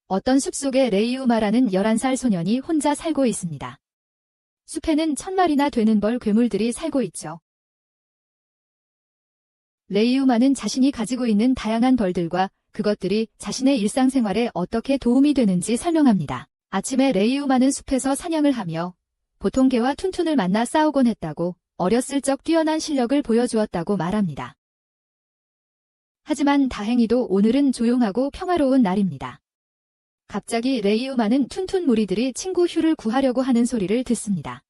어떤 숲속에 레이우마라는 11살 소년이 혼자 살고 있습니다. 숲에는 1000마리나 되는 벌 괴물들이 살고 있죠. 레이우마는 자신이 가지고 있는 다양한 벌들과 그것들이 자신의 일상생활에 어떻게 도움이 되는지 설명합니다. 아침에 레이우마는 숲에서 사냥을 하며 보통 개와 툰툰을 만나 싸우곤 했다고, 어렸을 적 뛰어난 실력을 보여주었다고 말합니다. 하지만 다행히도 오늘은 조용하고 평화로운 날입니다. 갑자기 레이우마는 툰툰 무리들이 친구 휴를 구하려고 하는 소리를 듣습니다.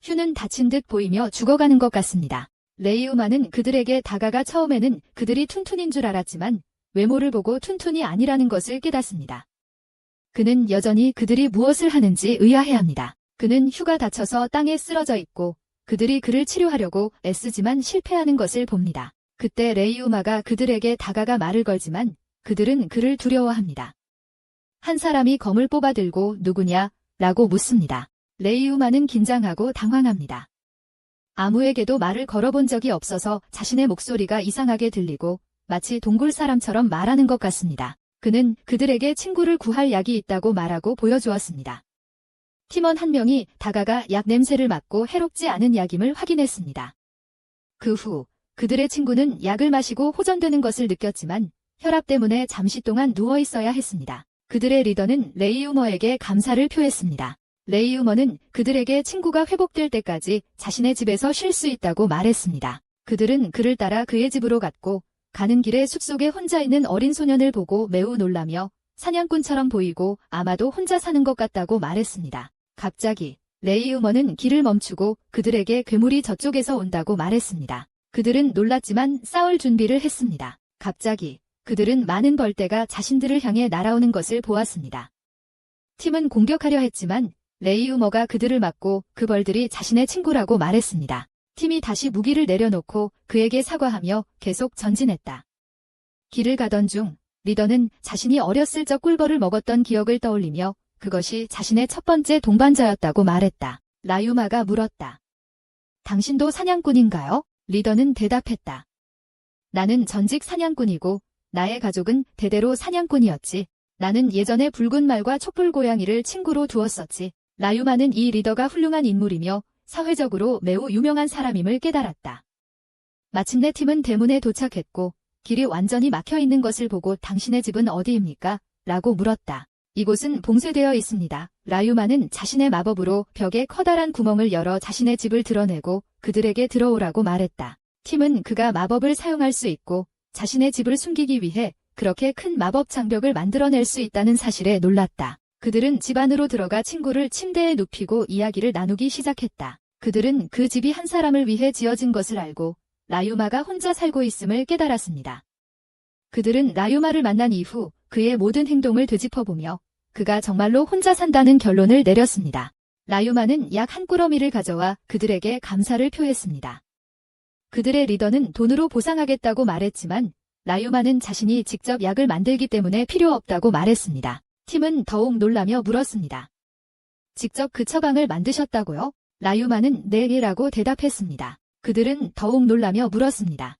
휴는 다친 듯 보이며 죽어가는 것 같습니다. 레이우마는 그들에게 다가가 처음에는 그들이 툰툰인 줄 알았지만 외모를 보고 툰툰이 아니라는 것을 깨닫습니다. 그는 여전히 그들이 무엇을 하는지 의아해합니다. 그는 휴가 다쳐서 땅에 쓰러져 있고 그들이 그를 치료하려고 애쓰지만 실패하는 것을 봅니다. 그때 레이우마가 그들에게 다가가 말을 걸지만 그들은 그를 두려워합니다. 한 사람이 검을 뽑아 들고 누구냐? 라고 묻습니다. 레이우마는 긴장하고 당황합니다. 아무에게도 말을 걸어본 적이 없어서 자신의 목소리가 이상하게 들리고 마치 동굴 사람처럼 말하는 것 같습니다. 그는 그들에게 친구를 구할 약이 있다고 말하고 보여주었습니다. 팀원 한 명이 다가가 약 냄새를 맡고 해롭지 않은 약임을 확인했습니다. 그 후 그들의 친구는 약을 마시고 호전되는 것을 느꼈지만 혈압 때문에 잠시 동안 누워 있어야 했습니다. 그들의 리더는 레이우머에게 감사를 표했습니다. 레이우머는 그들에게 친구가 회복될 때까지 자신의 집에서 쉴 수 있다고 말했습니다. 그들은 그를 따라 그의 집으로 갔고 가는 길에 숲속에 혼자 있는 어린 소년을 보고 매우 놀라며 사냥꾼처럼 보이고 아마도 혼자 사는 것 같다고 말했습니다. 갑자기 레이우머는 길을 멈추고 그들에게 괴물이 저쪽에서 온다고 말했습니다. 그들은 놀랐지만 싸울 준비를 했습니다. 갑자기 그들은 많은 벌떼가 자신들을 향해 날아오는 것을 보았습니다. 팀은 공격하려 했지만 레이우머가 그들을 막고 그 벌들이 자신의 친구라고 말했습니다. 팀이 다시 무기를 내려놓고 그에게 사과하며 계속 전진했다. 길을 가던 중 리더는 자신이 어렸을 적 꿀벌을 먹었던 기억을 떠올리며 그것이 자신의 첫 번째 동반자였다고 말했다. 라유마가 물었다. 당신도 사냥꾼인가요? 리더는 대답했다. 나는 전직 사냥꾼이고 나의 가족은 대대로 사냥꾼이었지. 나는 예전에 붉은 말과 촛불 고양이를 친구로 두었었지. 라유마는 이 리더가 훌륭한 인물이며 사회적으로 매우 유명한 사람임을 깨달았다. 마침내 팀은 대문에 도착했고 길이 완전히 막혀 있는 것을 보고 당신의 집은 어디입니까? 라고 물었다. 이곳은 봉쇄되어 있습니다. 라유마는 자신의 마법으로 벽에 커다란 구멍을 열어 자신의 집을 드러내고 그들에게 들어오라고 말했다. 팀은 그가 마법을 사용할 수 있고 자신의 집을 숨기기 위해 그렇게 큰 마법 장벽을 만들어낼 수 있다는 사실에 놀랐다. 그들은 집 안으로 들어가 친구를 침대에 눕히고 이야기를 나누기 시작했다. 그들은 그 집이 한 사람을 위해 지어진 것을 알고 라유마가 혼자 살고 있음을 깨달았습니다. 그들은 라유마를 만난 이후 그의 모든 행동을 되짚어보며 그가 정말로 혼자 산다는 결론을 내렸습니다. 라유마는 약 한 꾸러미를 가져와 그들에게 감사를 표했습니다. 그들의 리더는 돈으로 보상하겠다고 말했지만 라유마는 자신이 직접 약을 만들기 때문에 필요 없다고 말했습니다. 팀은 더욱 놀라며 물었습니다. 직접 그 처방을 만드셨다고요? 라유마는 네라고 대답했습니다. 그들은 더욱 놀라며 물었습니다.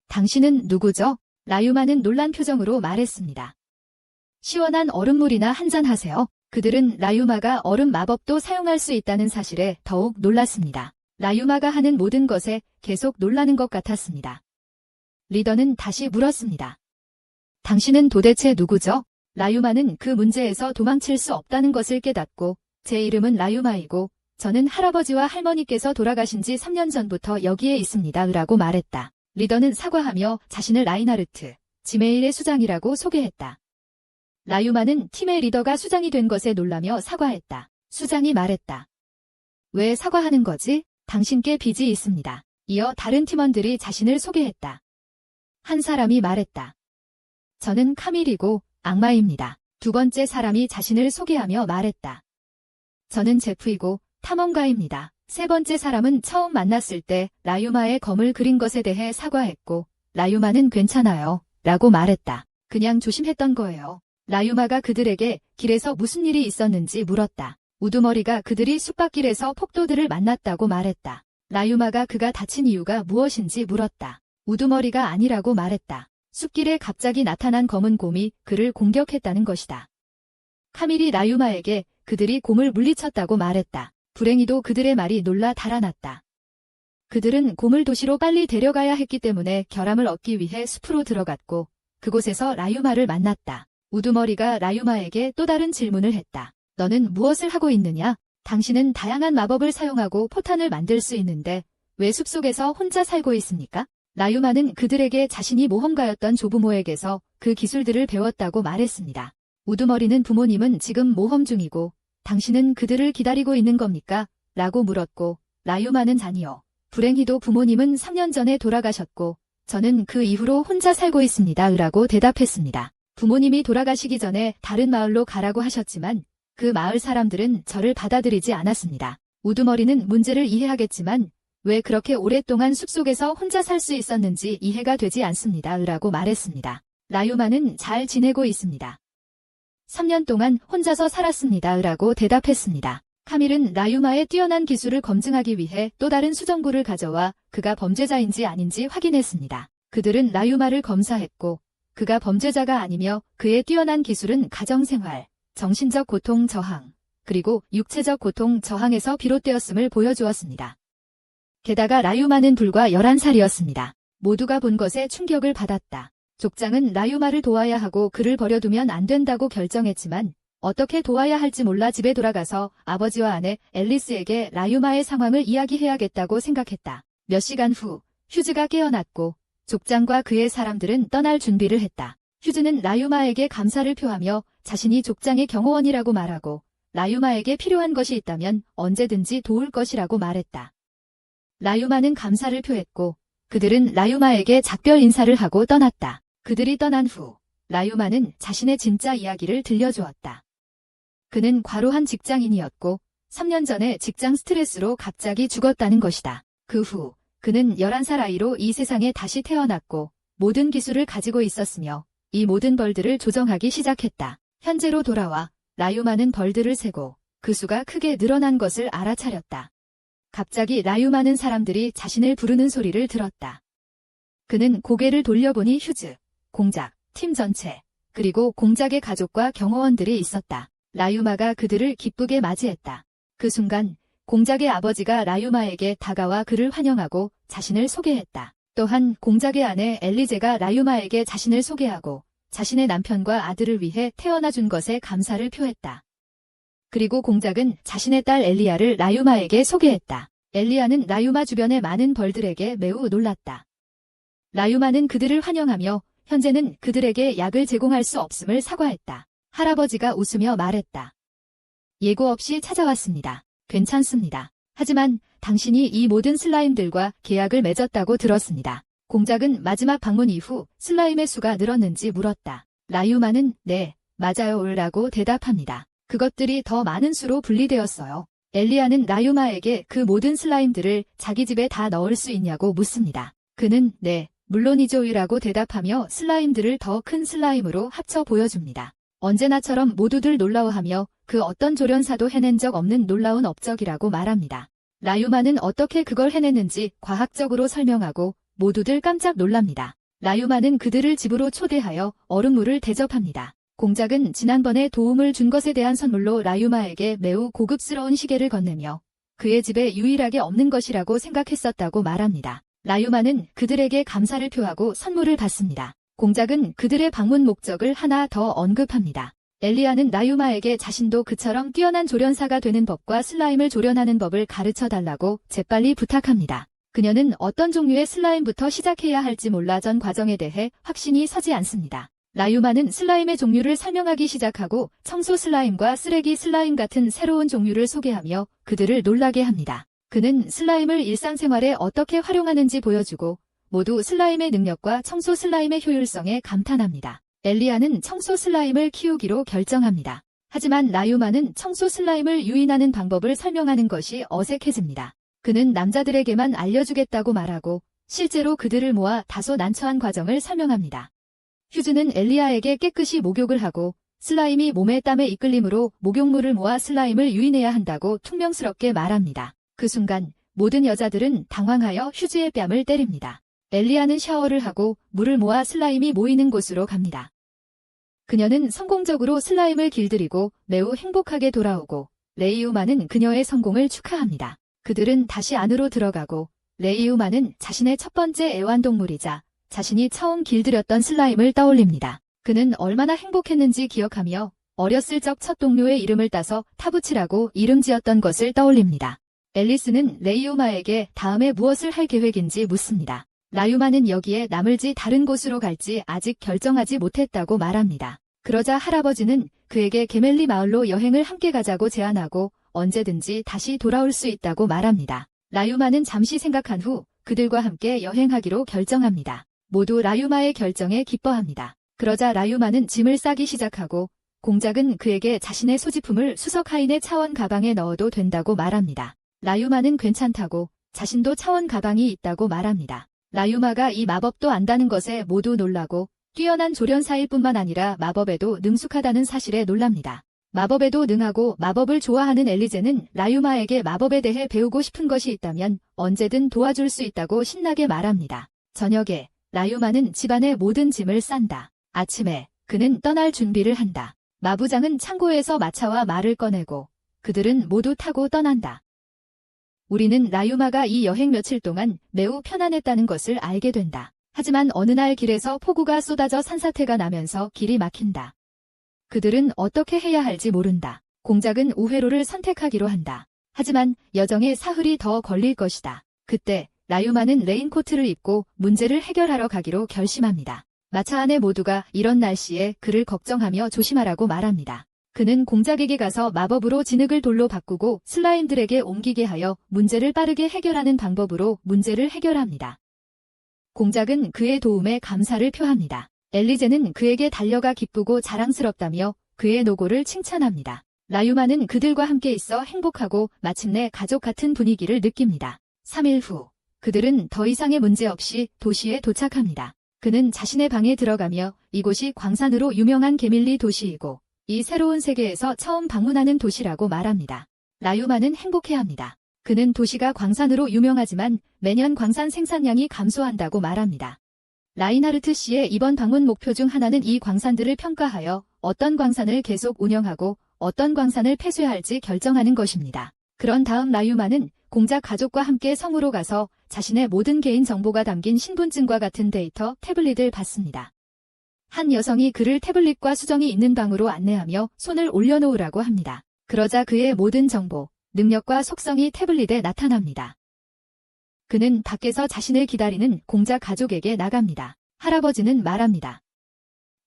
당신은 누구죠? 라유마는 놀란 표정으로 말했습니다. 시원한 얼음물이나 한잔 하세요. 그들은 라유마가 얼음 마법도 사용할 수 있다는 사실에 더욱 놀랐습니다. 라유마가 하는 모든 것에 계속 놀라는 것 같았습니다. 리더는 다시 물었습니다. 당신은 도대체 누구죠? 라유마는 그 문제에서 도망칠 수 없다는 것을 깨닫고 제 이름은 라유마이고 저는 할아버지와 할머니께서 돌아가신 지 3년 전부터 여기에 있습니다. 라고 말했다. 리더는 사과하며 자신을 라인하르트, 지메일의 수장이라고 소개했다. 라유마는 팀의 리더가 수장이 된 것에 놀라며 사과했다. 수장이 말했다. 왜 사과하는 거지? 당신께 빚이 있습니다. 이어 다른 팀원들이 자신을 소개했다. 한 사람이 말했다. 저는 카밀이고 악마입니다. 두 번째 사람이 자신을 소개하며 말했다. 저는 제프이고 탐험가입니다. 세 번째 사람은 처음 만났을 때 라유마의 검을 그린 것에 대해 사과했고 라유마는 괜찮아요. 라고 말했다. 그냥 조심했던 거예요. 라유마가 그들에게 길에서 무슨 일이 있었는지 물었다. 우두머리가 그들이 숲밭길에서 폭도들을 만났다고 말했다. 라유마가 그가 다친 이유가 무엇인지 물었다. 우두머리가 아니라고 말했다. 숲길에 갑자기 나타난 검은 곰이 그를 공격했다는 것이다. 카밀이 라유마에게 그들이 곰을 물리쳤다고 말했다. 불행히도 그들의 말이 놀라 달아났다. 그들은 곰을 도시로 빨리 데려가야 했기 때문에 결함을 얻기 위해 숲으로 들어갔고 그곳에서 라유마를 만났다. 우두머리가 라유마에게 또 다른 질문을 했다. 너는 무엇을 하고 있느냐? 당신은 다양한 마법을 사용하고 포탄을 만들 수 있는데 왜 숲속에서 혼자 살고 있습니까? 라유마는 그들에게 자신이 모험가였던 조부모에게서 그 기술들을 배웠다고 말했습니다. 우두머리는 부모님은 지금 모험 중이고 당신은 그들을 기다리고 있는 겁니까? 라고 물었고 라유마는 아니요. 불행히도 부모님은 3년 전에 돌아가셨고 저는 그 이후로 혼자 살고 있습니다. 라고 대답했습니다. 부모님이 돌아가시기 전에 다른 마을로 가라고 하셨지만 그 마을 사람들은 저를 받아들이지 않았습니다. 우두머리는 문제를 이해하겠지만 왜 그렇게 오랫동안 숲속에서 혼자 살 수 있었는지 이해가 되지 않습니다. 라고 말했습니다. 라유마는 잘 지내고 있습니다. 3년 동안 혼자서 살았습니다. 라고 대답했습니다. 카밀은 라유마의 뛰어난 기술을 검증하기 위해 또 다른 수정구를 가져와 그가 범죄자인지 아닌지 확인했습니다. 그들은 라유마를 검사했고 그가 범죄자가 아니며 그의 뛰어난 기술은 가정생활, 정신적 고통 저항, 그리고 육체적 고통 저항에서 비롯되었음을 보여주었습니다. 게다가 라유마는 불과 11살이었습니다. 모두가 본 것에 충격을 받았다. 족장은 라유마를 도와야 하고 그를 버려두면 안 된다고 결정했지만 어떻게 도와야 할지 몰라 집에 돌아가서 아버지와 아내 앨리스에게 라유마의 상황을 이야기해야겠다고 생각했다. 몇 시간 후 휴즈가 깨어났고 족장과 그의 사람들은 떠날 준비를 했다. 휴즈는 라유마에게 감사를 표하며 자신이 족장의 경호원이라고 말하고 라유마에게 필요한 것이 있다면 언제든지 도울 것이라고 말했다. 라유마는 감사를 표했고 그들은 라유마에게 작별 인사를 하고 떠났다. 그들이 떠난 후 라유마는 자신의 진짜 이야기를 들려주었다. 그는 과로한 직장인이었고 3년 전에 직장 스트레스로 갑자기 죽었다는 것이다. 그 후 그는 11살 아이로 이 세상에 다시 태어났고 모든 기술을 가지고 있었으며 이 모든 벌들을 조정하기 시작했다. 현재로 돌아와 라유마는 벌들을 세고 그 수가 크게 늘어난 것을 알아차렸다. 갑자기 라유마는 사람들이 자신을 부르는 소리를 들었다. 그는 고개를 돌려보니 휴즈, 공작, 팀 전체, 그리고 공작의 가족과 경호원들이 있었다. 라유마가 그들을 기쁘게 맞이했다. 그 순간 공작의 아버지가 라유마에게 다가와 그를 환영하고 자신을 소개했다. 또한 공작의 아내 엘리제가 라유마에게 자신을 소개하고 자신의 남편과 아들을 위해 태어나준 것에 감사를 표했다. 그리고 공작은 자신의 딸 엘리야를 라유마에게 소개했다. 엘리야는 라유마 주변의 많은 벌들에게 매우 놀랐다. 라유마는 그들을 환영하며 현재는 그들에게 약을 제공할 수 없음을 사과했다. 할아버지가 웃으며 말했다. 예고 없이 찾아왔습니다. 괜찮습니다. 하지만 당신이 이 모든 슬라임들과 계약을 맺었다고 들었습니다. 공작은 마지막 방문 이후 슬라임의 수가 늘었는지 물었다. 라유마는 네, 맞아요 라고 대답합니다. 그것들이 더 많은 수로 분리되었어요. 엘리야는 라유마에게 그 모든 슬라임들을 자기 집에 다 넣을 수 있냐고 묻습니다. 그는 네, 물론이죠 라고 대답하며 슬라임들을 더 큰 슬라임으로 합쳐 보여줍니다. 언제나처럼 모두들 놀라워하며 그 어떤 조련사도 해낸 적 없는 놀라운 업적이라고 말합니다. 라유마는 어떻게 그걸 해냈는지 과학적으로 설명하고 모두들 깜짝 놀랍니다. 라유마는 그들을 집으로 초대하여 얼음물을 대접합니다. 공작은 지난번에 도움을 준 것에 대한 선물로 라유마에게 매우 고급스러운 시계를 건네며 그의 집에 유일하게 없는 것이라고 생각했었다고 말합니다. 라유마는 그들에게 감사를 표하고 선물을 받습니다. 공작은 그들의 방문 목적을 하나 더 언급합니다. 엘리야는 라유마에게 자신도 그처럼 뛰어난 조련사가 되는 법과 슬라임을 조련하는 법을 가르쳐 달라고 재빨리 부탁합니다. 그녀는 어떤 종류의 슬라임부터 시작해야 할지 몰라 전 과정에 대해 확신이 서지 않습니다. 라유마는 슬라임의 종류를 설명하기 시작하고 청소 슬라임과 쓰레기 슬라임 같은 새로운 종류를 소개하며 그들을 놀라게 합니다. 그는 슬라임을 일상생활에 어떻게 활용하는지 보여주고 모두 슬라임의 능력과 청소 슬라임의 효율성에 감탄합니다. 엘리야는 청소 슬라임을 키우기로 결정합니다. 하지만 라유마는 청소 슬라임을 유인하는 방법을 설명하는 것이 어색해집니다. 그는 남자들에게만 알려주겠다고 말하고 실제로 그들을 모아 다소 난처한 과정을 설명합니다. 휴즈는 엘리야에게 깨끗이 목욕을 하고 슬라임이 몸의 땀에 이끌림으로 목욕물을 모아 슬라임을 유인해야 한다고 퉁명스럽게 말합니다. 그 순간 모든 여자들은 당황하여 휴즈의 뺨을 때립니다. 엘리야는 샤워를 하고 물을 모아 슬라임이 모이는 곳으로 갑니다. 그녀는 성공적으로 슬라임을 길들이고 매우 행복하게 돌아오고 레이우마는 그녀의 성공을 축하합니다. 그들은 다시 안으로 들어가고 레이우마는 자신의 첫 번째 애완동물이자 자신이 처음 길들였던 슬라임을 떠올립니다. 그는 얼마나 행복했는지 기억하며 어렸을 적 첫 동료의 이름을 따서 타부치라고 이름 지었던 것을 떠올립니다. 앨리스는 레이우마에게 다음에 무엇을 할 계획인지 묻습니다. 라유마는 여기에 남을지 다른 곳으로 갈지 아직 결정하지 못했다고 말합니다. 그러자 할아버지는 그에게 게멜리 마을로 여행을 함께 가자고 제안하고 언제든지 다시 돌아올 수 있다고 말합니다. 라유마는 잠시 생각한 후 그들과 함께 여행하기로 결정합니다. 모두 라유마의 결정에 기뻐합니다. 그러자 라유마는 짐을 싸기 시작하고 공작은 그에게 자신의 소지품을 수석하인의 차원 가방에 넣어도 된다고 말합니다. 라유마는 괜찮다고 자신도 차원 가방이 있다고 말합니다. 라유마가 이 마법도 안다는 것에 모두 놀라고 뛰어난 조련사일 뿐만 아니라 마법에도 능숙하다는 사실에 놀랍니다. 마법에도 능하고 마법을 좋아하는 엘리제는 라유마에게 마법에 대해 배우고 싶은 것이 있다면 언제든 도와줄 수 있다고 신나게 말합니다. 저녁에 라유마는 집안의 모든 짐을 싼다. 아침에 그는 떠날 준비를 한다. 마부장은 창고에서 마차와 말을 꺼내고 그들은 모두 타고 떠난다. 우리는 라유마가 이 여행 며칠 동안 매우 편안했다는 것을 알게 된다. 하지만 어느 날 길에서 폭우가 쏟아져 산사태가 나면서 길이 막힌다. 그들은 어떻게 해야 할지 모른다. 공작은 우회로를 선택하기로 한다. 하지만 여정에 사흘이 더 걸릴 것이다. 그때 라유마는 레인코트를 입고 문제를 해결하러 가기로 결심합니다. 마차 안에 모두가 이런 날씨에 그를 걱정하며 조심하라고 말합니다. 그는 공작에게 가서 마법으로 진흙을 돌로 바꾸고 슬라임들에게 옮기게 하여 문제를 빠르게 해결하는 방법으로 문제를 해결합니다. 공작은 그의 도움에 감사를 표합니다. 엘리제는 그에게 달려가 기쁘고 자랑스럽다며 그의 노고를 칭찬합니다. 라유마는 그들과 함께 있어 행복하고 마침내 가족 같은 분위기를 느낍니다. 3일 후 그들은 더 이상의 문제 없이 도시에 도착합니다. 그는 자신의 방에 들어가며 이곳이 광산으로 유명한 게밀리 도시이고 이 새로운 세계에서 처음 방문하는 도시라고 말합니다. 라유마는 행복해합니다. 그는 도시가 광산으로 유명하지만 매년 광산 생산량이 감소한다고 말합니다. 라인하르트 씨의 이번 방문 목표 중 하나는 이 광산들을 평가하여 어떤 광산을 계속 운영하고 어떤 광산을 폐쇄할지 결정하는 것입니다. 그런 다음 라유마는 공작 가족과 함께 성으로 가서 자신의 모든 개인 정보가 담긴 신분증과 같은 데이터 태블릿을 받습니다. 한 여성이 그를 태블릿과 수정이 있는 방으로 안내하며 손을 올려놓으라고 합니다. 그러자 그의 모든 정보, 능력과 속성이 태블릿에 나타납니다. 그는 밖에서 자신을 기다리는 공작 가족에게 나갑니다. 할아버지는 말합니다.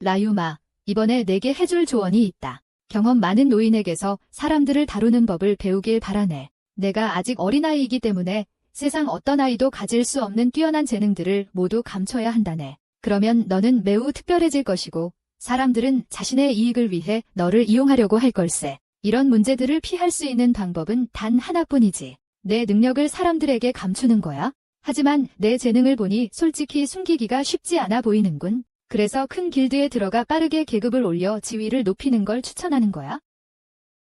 라유마, 이번에 내게 해줄 조언이 있다. 경험 많은 노인에게서 사람들을 다루는 법을 배우길 바라네. 내가 아직 어린아이이기 때문에 세상 어떤 아이도 가질 수 없는 뛰어난 재능들을 모두 감춰야 한다네. 그러면 너는 매우 특별해질 것이고 사람들은 자신의 이익을 위해 너를 이용하려고 할 걸세. 이런 문제들을 피할 수 있는 방법은 단 하나뿐이지. 내 능력을 사람들에게 감추는 거야. 하지만 내 재능을 보니 솔직히 숨기기가 쉽지 않아 보이는군. 그래서 큰 길드에 들어가 빠르게 계급을 올려 지위를 높이는 걸 추천하는 거야.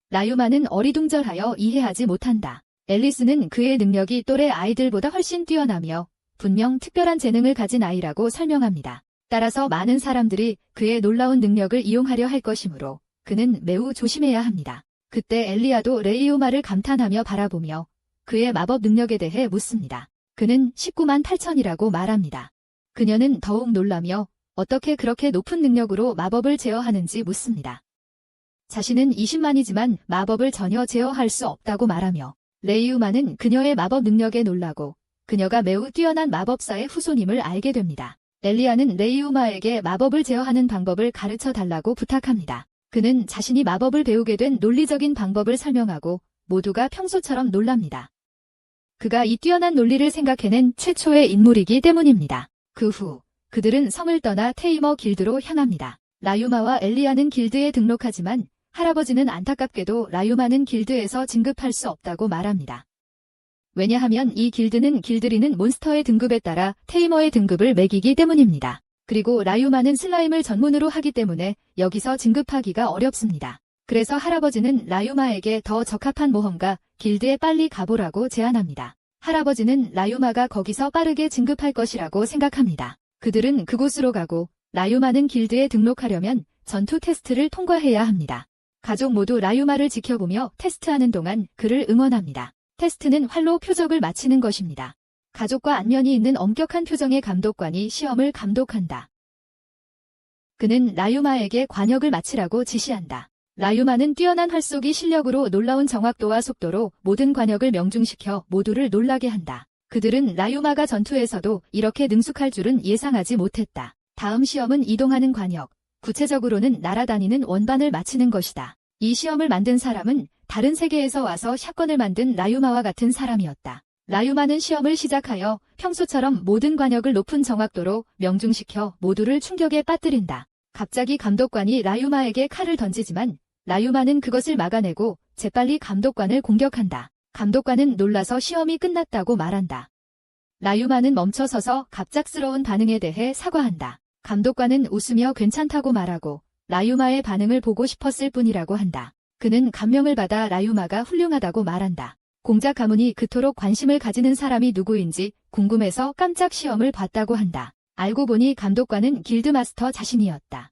라유마는 어리둥절하여 이해하지 못한다. 앨리스는 그의 능력이 또래 아이들보다 훨씬 뛰어나며 분명 특별한 재능을 가진 아이라고 설명합니다. 따라서 많은 사람들이 그의 놀라운 능력을 이용하려 할 것이므로 그는 매우 조심해야 합니다. 그때 엘리아도 레이우마를 감탄하며 바라보며 그의 마법 능력에 대해 묻습니다. 그는 19만 8천이라고 말합니다. 그녀는 더욱 놀라며 어떻게 그렇게 높은 능력으로 마법을 제어하는지 묻습니다. 자신은 20만이지만 마법을 전혀 제어할 수 없다고 말하며 레이우마는 그녀의 마법 능력에 놀라고 그녀가 매우 뛰어난 마법사의 후손임을 알게 됩니다. 엘리아는 레이우마에게 마법을 제어하는 방법을 가르쳐 달라고 부탁합니다. 그는 자신이 마법을 배우게 된 논리적인 방법을 설명하고 모두가 평소처럼 놀랍니다. 그가 이 뛰어난 논리를 생각해낸 최초의 인물이기 때문입니다. 그 후 그들은 성을 떠나 테이머 길드로 향합니다. 라유마와 엘리아는 길드에 등록하지만 할아버지는 안타깝게도 라유마는 길드에서 진급할 수 없다고 말합니다. 왜냐하면 이 길드는 길들이는 몬스터의 등급에 따라 테이머의 등급을 매기기 때문입니다. 그리고 라유마는 슬라임을 전문으로 하기 때문에 여기서 진급하기가 어렵습니다. 그래서 할아버지는 라유마에게 더 적합한 모험가 길드에 빨리 가보라고 제안합니다. 할아버지는 라유마가 거기서 빠르게 진급할 것이라고 생각합니다. 그들은 그곳으로 가고 라유마는 길드에 등록하려면 전투 테스트를 통과해야 합니다. 가족 모두 라유마를 지켜보며 테스트하는 동안 그를 응원합니다. 테스트는 활로 표적을 맞히는 것입니다. 가족과 안면이 있는 엄격한 표정의 감독관이 시험을 감독한다. 그는 라유마에게 관역을 맞히라고 지시한다. 라유마는 뛰어난 활쏘기 실력으로 놀라운 정확도와 속도로 모든 관역을 명중시켜 모두를 놀라게 한다. 그들은 라유마가 전투에서도 이렇게 능숙할 줄은 예상하지 못했다. 다음 시험은 이동하는 관역, 구체적으로는 날아다니는 원반을 맞히는 것이다. 이 시험을 만든 사람은 다른 세계에서 와서 샷건을 만든 라유마와 같은 사람이었다. 라유마는 시험을 시작하여 평소처럼 모든 관역을 높은 정확도로 명중시켜 모두를 충격에 빠뜨린다. 갑자기 감독관이 라유마에게 칼을 던지지만 라유마는 그것을 막아내고 재빨리 감독관을 공격한다. 감독관은 놀라서 시험이 끝났다고 말한다. 라유마는 멈춰서서 갑작스러운 반응에 대해 사과한다. 감독관은 웃으며 괜찮다고 말하고 라유마의 반응을 보고 싶었을 뿐이라고 한다. 그는 감명을 받아 라유마가 훌륭하다고 말한다. 공작 가문이 그토록 관심을 가지는 사람이 누구인지 궁금해서 깜짝 시험을 봤다고 한다. 알고 보니 감독관은 길드마스터 자신이었다.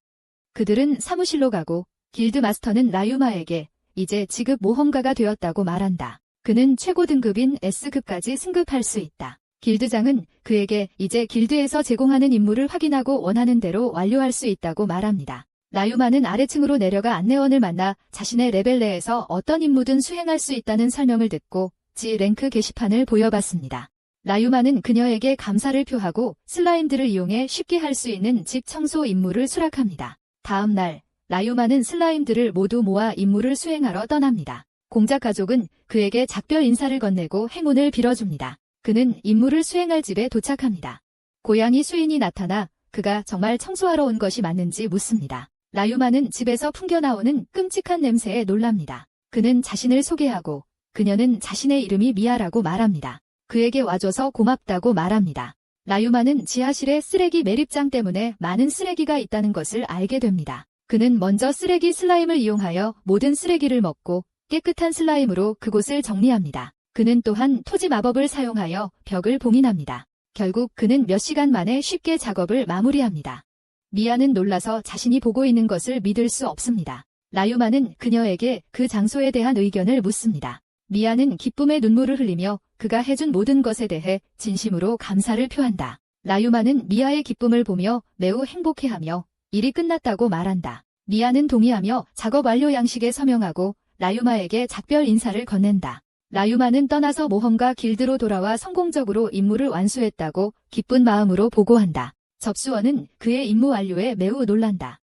그들은 사무실로 가고 길드마스터는 라유마에게 이제 지급 모험가가 되었다고 말한다. 그는 최고 등급인 S급까지 승급할 수 있다. 길드장은 그에게 이제 길드에서 제공하는 임무를 확인하고 원하는 대로 완료할 수 있다고 말합니다. 라유마는 아래층으로 내려가 안내원을 만나 자신의 레벨 내에서 어떤 임무든 수행할 수 있다는 설명을 듣고 G랭크 게시판을 보여봤습니다. 라유마는 그녀에게 감사를 표하고 슬라임들을 이용해 쉽게 할 수 있는 집 청소 임무를 수락합니다. 다음 날 라유마는 슬라임들을 모두 모아 임무를 수행하러 떠납니다. 공작 가족은 그에게 작별 인사를 건네고 행운을 빌어줍니다. 그는 임무를 수행할 집에 도착합니다. 고양이 수인이 나타나 그가 정말 청소하러 온 것이 맞는지 묻습니다. 라유마는 집에서 풍겨나오는 끔찍한 냄새에 놀랍니다. 그는 자신을 소개하고 그녀는 자신의 이름이 미아라고 말합니다. 그에게 와줘서 고맙다고 말합니다. 라유마는 지하실에 쓰레기 매립장 때문에 많은 쓰레기가 있다는 것을 알게 됩니다. 그는 먼저 쓰레기 슬라임을 이용하여 모든 쓰레기를 먹고 깨끗한 슬라임으로 그곳을 정리합니다. 그는 또한 토지 마법을 사용하여 벽을 봉인합니다. 결국 그는 몇 시간 만에 쉽게 작업을 마무리합니다. 미아는 놀라서 자신이 보고 있는 것을 믿을 수 없습니다. 라유마는 그녀에게 그 장소에 대한 의견을 묻습니다. 미아는 기쁨의 눈물을 흘리며 그가 해준 모든 것에 대해 진심으로 감사를 표한다. 라유마는 미아의 기쁨을 보며 매우 행복해하며 일이 끝났다고 말한다. 미아는 동의하며 작업 완료 양식에 서명하고 라유마에게 작별 인사를 건넨다. 라유마는 떠나서 모험가 길드로 돌아와 성공적으로 임무를 완수했다고 기쁜 마음으로 보고한다. 접수원은 그의 임무 완료에 매우 놀란다.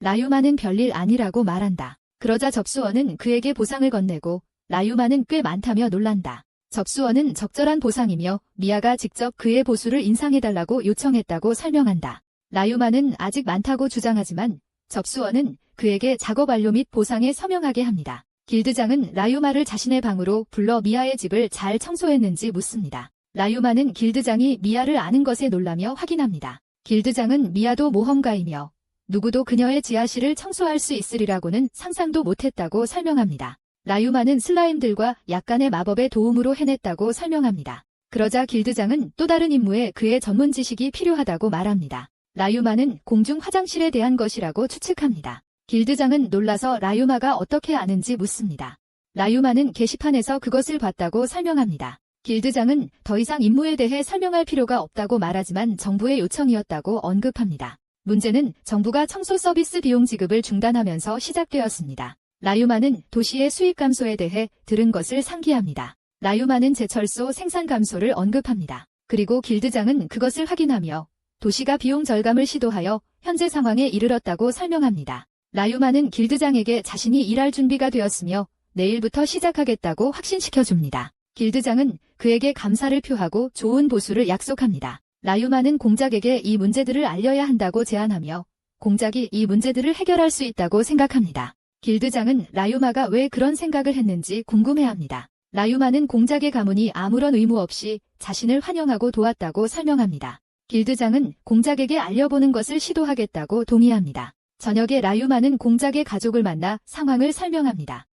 라유마는 별일 아니라고 말한다. 그러자 접수원은 그에게 보상을 건네고 라유마는 꽤 많다며 놀란다. 접수원은 적절한 보상이며 미아가 직접 그의 보수를 인상해달라고 요청했다고 설명한다. 라유마는 아직 많다고 주장하지만 접수원은 그에게 작업 완료 및 보상에 서명하게 합니다. 길드장은 라유마를 자신의 방으로 불러 미아의 집을 잘 청소했는지 묻습니다. 라유마는 길드장이 미아를 아는 것에 놀라며 확인합니다. 길드장은 미아도 모험가이며 누구도 그녀의 지하실을 청소할 수 있으리라고는 상상도 못했다고 설명합니다. 라유마는 슬라임들과 약간의 마법의 도움으로 해냈다고 설명합니다. 그러자 길드장은 또 다른 임무에 그의 전문 지식이 필요하다고 말합니다. 라유마는 공중 화장실에 대한 것이라고 추측합니다. 길드장은 놀라서 라유마가 어떻게 아는지 묻습니다. 라유마는 게시판에서 그것을 봤다고 설명합니다. 길드장은 더 이상 임무에 대해 설명할 필요가 없다고 말하지만 정부의 요청이었다고 언급합니다. 문제는 정부가 청소 서비스 비용 지급을 중단하면서 시작되었습니다. 라유마는 도시의 수입 감소에 대해 들은 것을 상기합니다. 라유마는 제철소 생산 감소를 언급합니다. 그리고 길드장은 그것을 확인하며 도시가 비용 절감을 시도하여 현재 상황에 이르렀다고 설명합니다. 라유마는 길드장에게 자신이 일할 준비가 되었으며 내일부터 시작하겠다고 확신시켜줍니다. 길드장은 그에게 감사를 표하고 좋은 보수를 약속합니다. 라유마는 공작에게 이 문제들을 알려야 한다고 제안하며 공작이 이 문제들을 해결할 수 있다고 생각합니다. 길드장은 라유마가 왜 그런 생각을 했는지 궁금해합니다. 라유마는 공작의 가문이 아무런 의무 없이 자신을 환영하고 도왔다고 설명합니다. 길드장은 공작에게 알려보는 것을 시도하겠다고 동의합니다. 저녁에 라유마는 공작의 가족을 만나 상황을 설명합니다.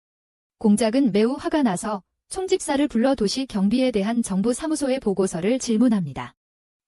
공작은 매우 화가 나서 총집사를 불러 도시 경비에 대한 정부 사무소의 보고서를 질문합니다.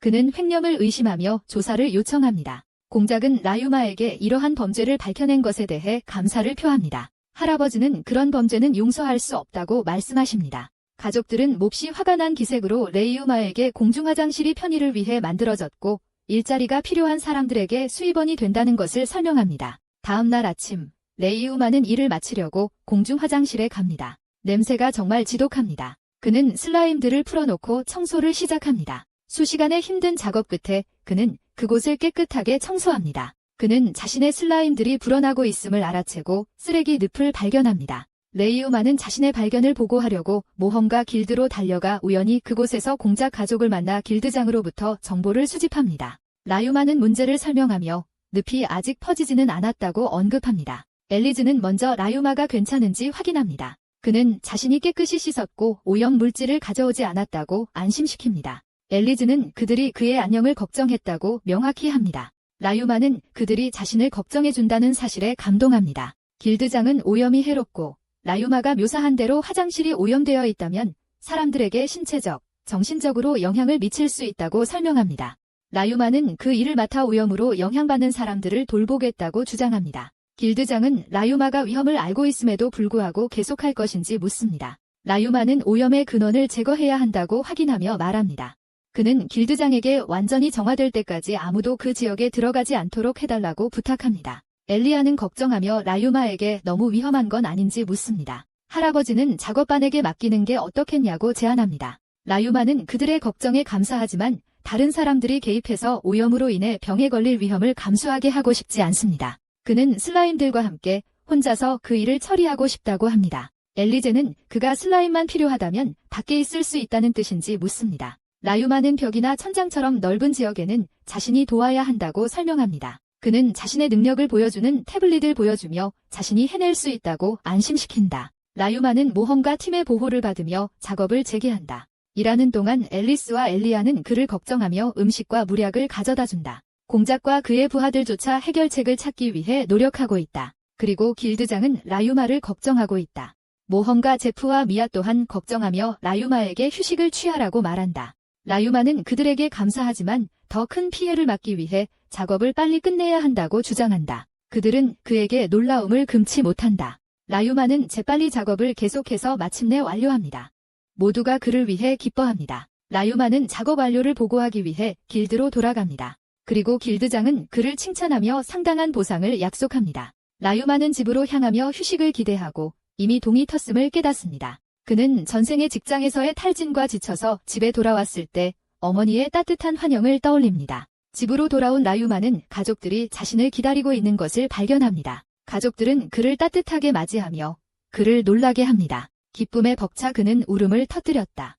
그는 횡령을 의심하며 조사를 요청합니다. 공작은 라유마에게 이러한 범죄를 밝혀낸 것에 대해 감사를 표합니다. 할아버지는 그런 범죄는 용서할 수 없다고 말씀하십니다. 가족들은 몹시 화가 난 기색으로 레이유마에게 공중화장실이 편의를 위해 만들어졌고 일자리가 필요한 사람들에게 수입원이 된다는 것을 설명합니다. 다음 날 아침, 레이유마는 일을 마치려고 공중화장실에 갑니다. 냄새가 정말 지독합니다. 그는 슬라임들을 풀어놓고 청소를 시작합니다. 수시간의 힘든 작업 끝에 그는 그곳을 깨끗하게 청소합니다. 그는 자신의 슬라임들이 불어나고 있음을 알아채고 쓰레기 늪을 발견합니다. 레이유마는 자신의 발견을 보고하려고 모험가 길드로 달려가 우연히 그곳에서 공작 가족을 만나 길드장으로부터 정보를 수집합니다. 라유마는 문제를 설명하며 늪이 아직 퍼지지는 않았다고 언급합니다. 엘리즈는 먼저 라유마가 괜찮은지 확인합니다. 그는 자신이 깨끗이 씻었고 오염 물질을 가져오지 않았다고 안심시킵니다. 엘리즈는 그들이 그의 안녕을 걱정했다고 명확히 합니다. 라유마는 그들이 자신을 걱정해준다는 사실에 감동합니다. 길드장은 오염이 해롭고 라유마가 묘사한 대로 화장실이 오염되어 있다면 사람들에게 신체적, 정신적으로 영향을 미칠 수 있다고 설명합니다. 라유마는 그 일을 맡아 오염으로 영향받는 사람들을 돌보겠다고 주장합니다. 길드장은 라유마가 위험을 알고 있음에도 불구하고 계속할 것인지 묻습니다. 라유마는 오염의 근원을 제거해야 한다고 확인하며 말합니다. 그는 길드장에게 완전히 정화될 때까지 아무도 그 지역에 들어가지 않도록 해달라고 부탁합니다. 엘리아는 걱정하며 라유마에게 너무 위험한 건 아닌지 묻습니다. 할아버지는 작업반에게 맡기는 게 어떻겠냐고 제안합니다. 라유마는 그들의 걱정에 감사하지만 다른 사람들이 개입해서 오염으로 인해 병에 걸릴 위험을 감수하게 하고 싶지 않습니다. 그는 슬라임들과 함께 혼자서 그 일을 처리하고 싶다고 합니다. 엘리제는 그가 슬라임만 필요하다면 밖에 있을 수 있다는 뜻인지 묻습니다. 라유마는 벽이나 천장처럼 넓은 지역에는 자신이 도와야 한다고 설명합니다. 그는 자신의 능력을 보여주는 태블릿을 보여주며 자신이 해낼 수 있다고 안심시킨다. 라유마는 모험가 팀의 보호를 받으며 작업을 재개한다. 일하는 동안 앨리스와 엘리아는 그를 걱정하며 음식과 물약을 가져다준다. 공작과 그의 부하들조차 해결책을 찾기 위해 노력하고 있다. 그리고 길드장은 라유마를 걱정하고 있다. 모험가 제프와 미아 또한 걱정하며 라유마에게 휴식을 취하라고 말한다. 라유마는 그들에게 감사하지만 더 큰 피해를 막기 위해 작업을 빨리 끝내야 한다고 주장한다. 그들은 그에게 놀라움을 금치 못한다. 라유마는 재빨리 작업을 계속해서 마침내 완료합니다. 모두가 그를 위해 기뻐합니다. 라유마는 작업 완료를 보고하기 위해 길드로 돌아갑니다. 그리고 길드장은 그를 칭찬하며 상당한 보상을 약속합니다. 라유마는 집으로 향하며 휴식을 기대하고 이미 동이 텄음을 깨닫습니다. 그는 전생의 직장에서의 탈진과 지쳐서 집에 돌아왔을 때 어머니의 따뜻한 환영을 떠올립니다. 집으로 돌아온 라유마는 가족들이 자신을 기다리고 있는 것을 발견합니다. 가족들은 그를 따뜻하게 맞이하며 그를 놀라게 합니다. 기쁨에 벅차 그는 울음을 터뜨렸다.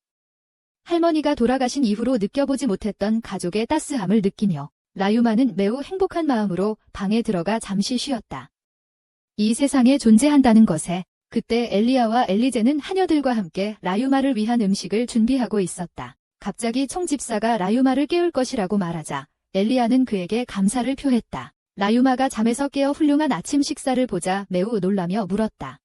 할머니가 돌아가신 이후로 느껴보지 못했던 가족의 따스함을 느끼며 라유마는 매우 행복한 마음으로 방에 들어가 잠시 쉬었다. 이 세상에 존재한다는 것에 그때 엘리아와 엘리제는 하녀들과 함께 라유마를 위한 음식을 준비하고 있었다. 갑자기 총집사가 라유마를 깨울 것이라고 말하자 엘리아는 그에게 감사를 표했다. 라유마가 잠에서 깨어 훌륭한 아침 식사를 보자 매우 놀라며 물었다.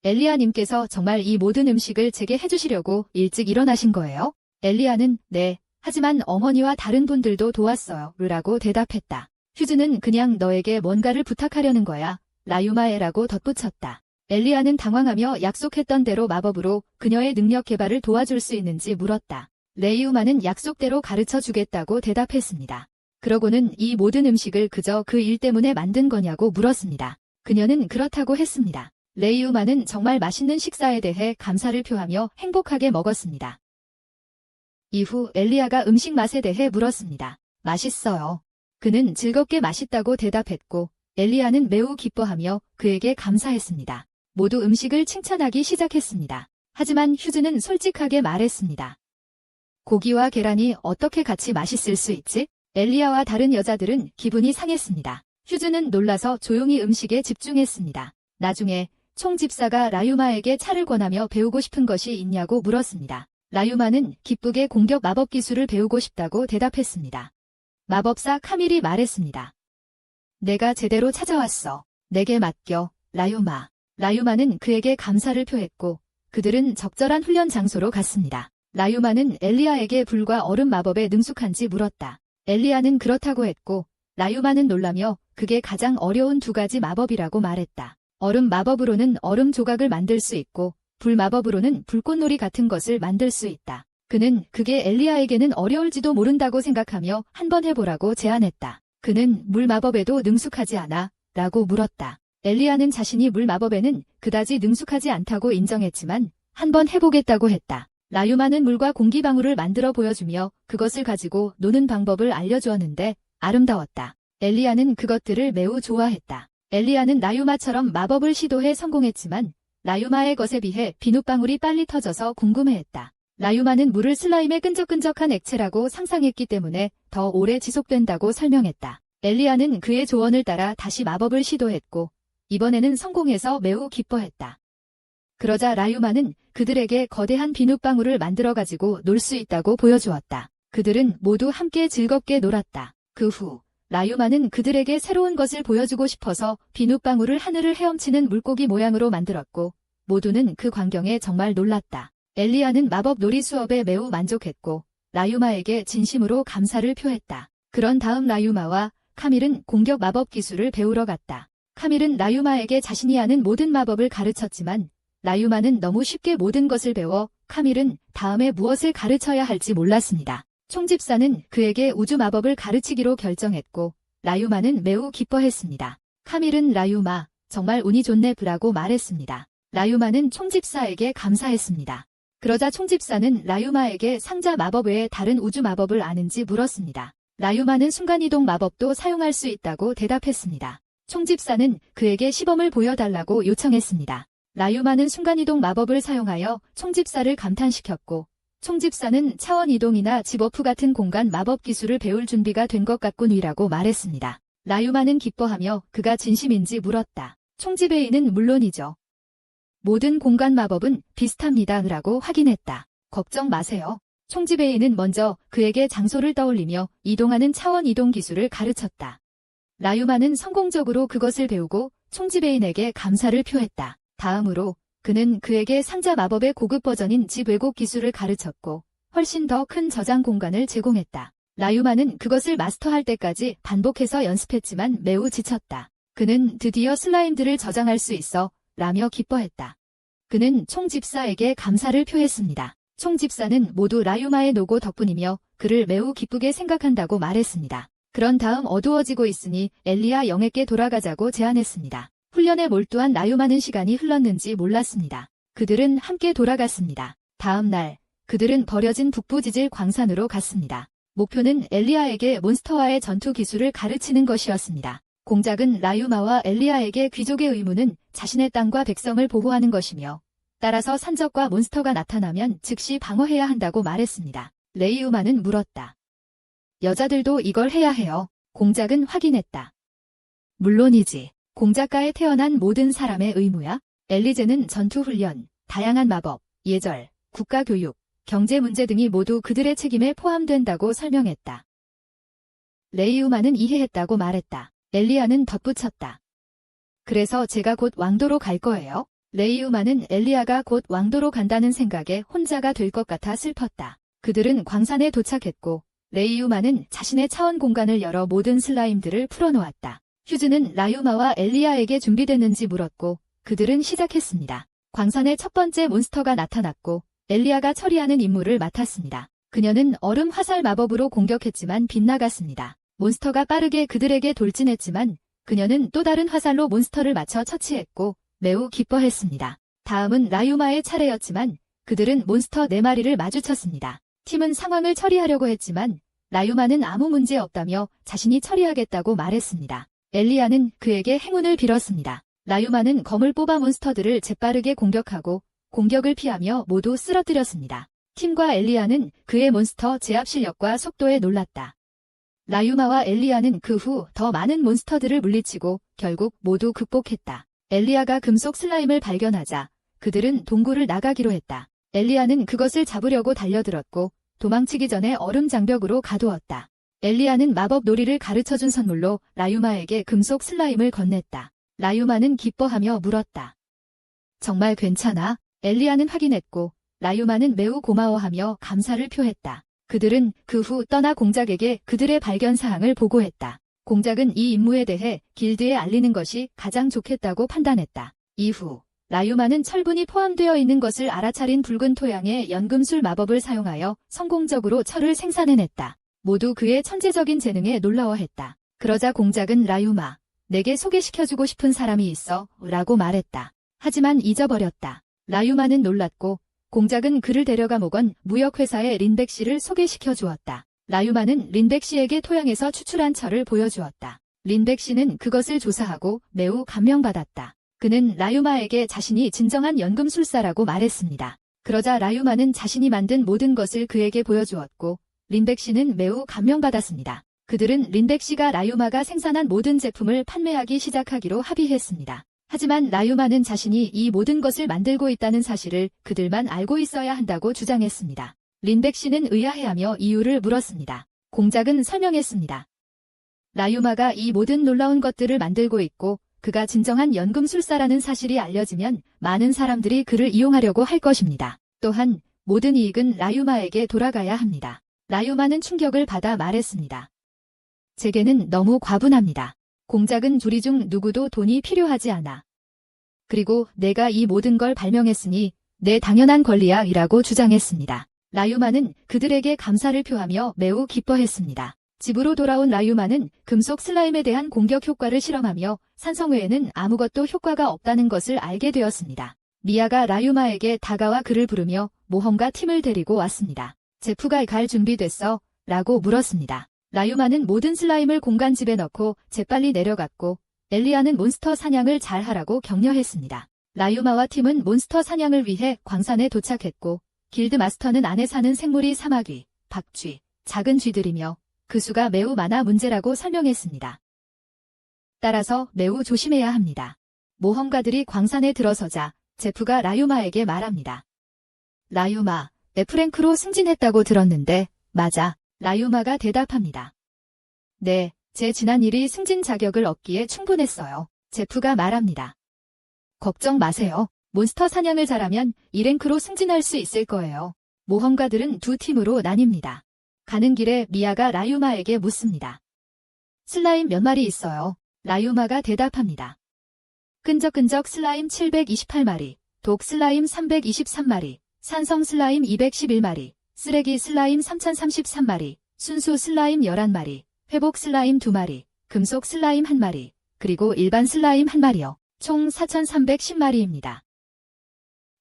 엘리아님께서 정말 이 모든 음식을 제게 해주시려고 일찍 일어나신 거예요? 엘리아는 네, 하지만 어머니와 다른 분들도 도왔어요. 라고 대답했다. 휴즈는 그냥 너에게 뭔가를 부탁하려는 거야. 라유마에라고 덧붙였다. 엘리아는 당황하며 약속했던 대로 마법으로 그녀의 능력 개발을 도와줄 수 있는지 물었다. 레이우마는 약속대로 가르쳐 주겠다고 대답했습니다. 그러고는 이 모든 음식을 그저 그 일 때문에 만든 거냐고 물었습니다. 그녀는 그렇다고 했습니다. 레이우마는 정말 맛있는 식사에 대해 감사를 표하며 행복하게 먹었습니다. 이후 엘리아가 음식 맛에 대해 물었습니다. 맛있어요. 그는 즐겁게 맛있다고 대답했고 엘리아는 매우 기뻐하며 그에게 감사했습니다. 모두 음식을 칭찬하기 시작했습니다. 하지만 휴즈는 솔직하게 말했습니다. 고기와 계란이 어떻게 같이 맛있을 수 있지? 엘리아와 다른 여자들은 기분이 상했습니다. 휴즈는 놀라서 조용히 음식에 집중했습니다. 나중에 총집사가 라유마에게 차를 권하며 배우고 싶은 것이 있냐고 물었습니다. 라유마는 기쁘게 공격 마법 기술을 배우고 싶다고 대답했습니다. 마법사 카밀이 말했습니다. 내가 제대로 찾아왔어. 내게 맡겨, 라유마. 라유마는 그에게 감사를 표했고 그들은 적절한 훈련 장소로 갔습니다. 라유마는 엘리아에게 불과 얼음 마법에 능숙한지 물었다. 엘리아는 그렇다고 했고 라유마는 놀라며 그게 가장 어려운 두 가지 마법이라고 말했다. 얼음 마법으로는 얼음 조각을 만들 수 있고 불 마법으로는 불꽃놀이 같은 것을 만들 수 있다. 그는 그게 엘리야에게는 어려울지도 모른다고 생각하며 한번 해보라고 제안했다. 그는 물 마법에도 능숙하지 않아? 라고 물었다. 엘리야는 자신이 물 마법에는 그다지 능숙하지 않다고 인정했지만 한번 해보겠다고 했다. 라유마는 물과 공기방울을 만들어 보여주며 그것을 가지고 노는 방법을 알려주었는데 아름다웠다. 엘리야는 그것들을 매우 좋아했다. 엘리야는 라유마처럼 마법을 시도해 성공했지만 라유마의 것에 비해 비눗방울이 빨리 터져서 궁금해했다. 라유마는 물을 슬라임의 끈적끈적한 액체라고 상상했기 때문에 더 오래 지속된다고 설명했다. 엘리야는 그의 조언을 따라 다시 마법을 시도했고 이번에는 성공해서 매우 기뻐했다. 그러자 라유마는 그들에게 거대한 비눗방울을 만들어가지고 놀 수 있다고 보여주었다. 그들은 모두 함께 즐겁게 놀았다. 그 후 라유마는 그들에게 새로운 것을 보여주고 싶어서 비눗방울을 하늘을 헤엄치는 물고기 모양으로 만들었고 모두는 그 광경에 정말 놀랐다. 엘리야는 마법 놀이 수업에 매우 만족했고 라유마에게 진심으로 감사를 표했다. 그런 다음 라유마와 카밀은 공격 마법 기술을 배우러 갔다. 카밀은 라유마에게 자신이 아는 모든 마법을 가르쳤지만 라유마는 너무 쉽게 모든 것을 배워 카밀은 다음에 무엇을 가르쳐야 할지 몰랐습니다. 총집사는 그에게 우주 마법을 가르치기로 결정했고 라유마는 매우 기뻐했습니다. 카밀은 라유마, 정말 운이 좋네 브라고 말했습니다. 라유마는 총집사에게 감사했습니다. 그러자 총집사는 라유마에게 상자 마법 외에 다른 우주 마법을 아는지 물었습니다. 라유마는 순간이동 마법도 사용할 수 있다고 대답했습니다. 총집사는 그에게 시범을 보여달라고 요청했습니다. 라유마는 순간이동 마법을 사용하여 총집사를 감탄시켰고 총집사는 차원이동이나 집어프 같은 공간 마법 기술을 배울 준비가 된 것 같군이라고 말했습니다. 라유마는 기뻐하며 그가 진심인지 물었다. 총집애인은 물론이죠. 모든 공간 마법은 비슷합니다. 라고 확인했다. 걱정 마세요. 총집애인은 먼저 그에게 장소를 떠올리며 이동하는 차원 이동 기술을 가르쳤다. 라유마는 성공적으로 그것을 배우고 총집애인에게 감사를 표했다. 다음으로 그는 그에게 상자 마법의 고급 버전인 집 왜곡 기술을 가르쳤고 훨씬 더 큰 저장 공간을 제공했다. 라유마는 그것을 마스터할 때까지 반복해서 연습했지만 매우 지쳤다. 그는 드디어 슬라임들을 저장할 수 있어 라며 기뻐했다. 그는 총집사에게 감사를 표했습니다. 총집사는 모두 라유마의 노고 덕분이며 그를 매우 기쁘게 생각한다고 말했습니다. 그런 다음 어두워지고 있으니 엘리야 영에게 돌아가자고 제안했습니다. 훈련에 몰두한 라유마는 시간이 흘렀는지 몰랐습니다. 그들은 함께 돌아갔습니다. 다음 날 그들은 버려진 북부 지질 광산으로 갔습니다. 목표는 엘리야에게 몬스터와의 전투 기술을 가르치는 것이었습니다. 공작은 라유마와 엘리야에게 귀족의 의무는 자신의 땅과 백성을 보호하는 것이며 따라서 산적과 몬스터가 나타나면 즉시 방어해야 한다고 말했습니다. 레이우마는 물었다. 여자들도 이걸 해야 해요. 공작은 확인했다. 물론이지. 공작가에 태어난 모든 사람의 의무야. 엘리제는 전투훈련, 다양한 마법, 예절, 국가교육, 경제 문제 등이 모두 그들의 책임에 포함된다고 설명했다. 레이우마는 이해했다고 말했다. 엘리야는 덧붙였다. 그래서 제가 곧 왕도로 갈 거예요. 레이우마는 엘리야가 곧 왕도로 간다는 생각에 혼자가 될 것 같아 슬펐다. 그들은 광산에 도착했고 레이우마는 자신의 차원 공간을 열어 모든 슬라임들을 풀어놓았다. 휴즈는 라유마와 엘리야에게 준비됐는지 물었고 그들은 시작했습니다. 광산의 첫 번째 몬스터가 나타났고 엘리야가 처리하는 임무를 맡았습니다. 그녀는 얼음 화살 마법으로 공격했지만 빗나갔습니다. 몬스터가 빠르게 그들에게 돌진했지만 그녀는 또 다른 화살로 몬스터를 맞춰 처치했고 매우 기뻐했습니다. 다음은 라유마의 차례였지만 그들은 몬스터 4마리를 마주쳤습니다. 팀은 상황을 처리하려고 했지만 라유마는 아무 문제 없다며 자신이 처리하겠다고 말했습니다. 엘리야는 그에게 행운을 빌었습니다. 라유마는 검을 뽑아 몬스터들을 재빠르게 공격하고 공격을 피하며 모두 쓰러뜨렸습니다. 팀과 엘리야는 그의 몬스터 제압 실력과 속도에 놀랐다. 라유마와 엘리야는 그 후 더 많은 몬스터들을 물리치고 결국 모두 극복했다. 엘리야가 금속 슬라임을 발견하자 그들은 동굴을 나가기로 했다. 엘리야는 그것을 잡으려고 달려들었고 도망치기 전에 얼음 장벽으로 가두었다. 엘리야는 마법 놀이를 가르쳐준 선물로 라유마에게 금속 슬라임을 건넸다. 라유마는 기뻐하며 물었다. 정말 괜찮아? 엘리야는 확인했고 라유마는 매우 고마워하며 감사를 표했다. 그들은 그 후 떠나 공작에게 그들의 발견 사항을 보고했다. 공작은 이 임무에 대해 길드에 알리는 것이 가장 좋겠다고 판단했다. 이후 라유마는 철분이 포함되어 있는 것을 알아차린 붉은 토양의 연금술 마법을 사용하여 성공적으로 철을 생산해냈다. 모두 그의 천재적인 재능에 놀라워했다. 그러자 공작은 라유마, 내게 소개시켜주고 싶은 사람이 있어 라고 말했다. 하지만 잊어버렸다. 라유마는 놀랐고 공작은 그를 데려가 모건 무역회사의 린백 씨를 소개시켜 주었다. 라유마는 린백 씨에게 토양에서 추출한 철을 보여주었다. 린백 씨는 그것을 조사하고 매우 감명받았다. 그는 라유마에게 자신이 진정한 연금술사라고 말했습니다. 그러자 라유마는 자신이 만든 모든 것을 그에게 보여주었고 린백 씨는 매우 감명받았습니다. 그들은 린백 씨가 라유마가 생산한 모든 제품을 판매하기 시작하기로 합의했습니다. 하지만 라유마는 자신이 이 모든 것을 만들고 있다는 사실을 그들만 알고 있어야 한다고 주장했습니다. 린백 씨는 의아해하며 이유를 물었습니다. 공작은 설명했습니다. 라유마가 이 모든 놀라운 것들을 만들고 있고 그가 진정한 연금술사라는 사실이 알려지면 많은 사람들이 그를 이용하려고 할 것입니다. 또한 모든 이익은 라유마에게 돌아가야 합니다. 라유마는 충격을 받아 말했습니다. 제게는 너무 과분합니다. 공작은 조리 중 누구도 돈이 필요하지 않아. 그리고 내가 이 모든 걸 발명했으니 내 당연한 권리야 이라고 주장했습니다. 라유마는 그들에게 감사를 표하며 매우 기뻐했습니다. 집으로 돌아온 라유마는 금속 슬라임에 대한 공격 효과를 실험하며 산성 외에는 아무것도 효과가 없다는 것을 알게 되었습니다. 미아가 라유마에게 다가와 그를 부르며 모험가 팀을 데리고 왔습니다. 제프가 갈 준비됐어? 라고 물었습니다. 라유마는 모든 슬라임을 공간집에 넣고 재빨리 내려갔고 엘리아는 몬스터 사냥을 잘 하라고 격려했습니다. 라유마와 팀은 몬스터 사냥을 위해 광산에 도착했고 길드 마스터는 안에 사는 생물이 사마귀, 박쥐, 작은 쥐들이며 그 수가 매우 많아 문제라고 설명했습니다. 따라서 매우 조심해야 합니다. 모험가들이 광산에 들어서자 제프가 라유마에게 말합니다. 라유마, F랭크로 승진했다고 들었는데 맞아? 라유마가 대답합니다. 네, 제 지난 일이 승진 자격을 얻기에 충분했어요. 제프가 말합니다. 걱정 마세요. 몬스터 사냥을 잘하면 2랭크로 승진할 수 있을 거예요. 모험가들은 두 팀으로 나뉩니다. 가는 길에 미아가 라유마에게 묻습니다. 슬라임 몇 마리 있어요? 라유마가 대답합니다. 끈적끈적 슬라임 728마리, 독 슬라임 323마리, 산성 슬라임 211마리, 쓰레기 슬라임 3033마리, 순수 슬라임 11마리, 회복 슬라임 2마리, 금속 슬라임 1마리, 그리고 일반 슬라임 1마리요. 총 4310마리입니다.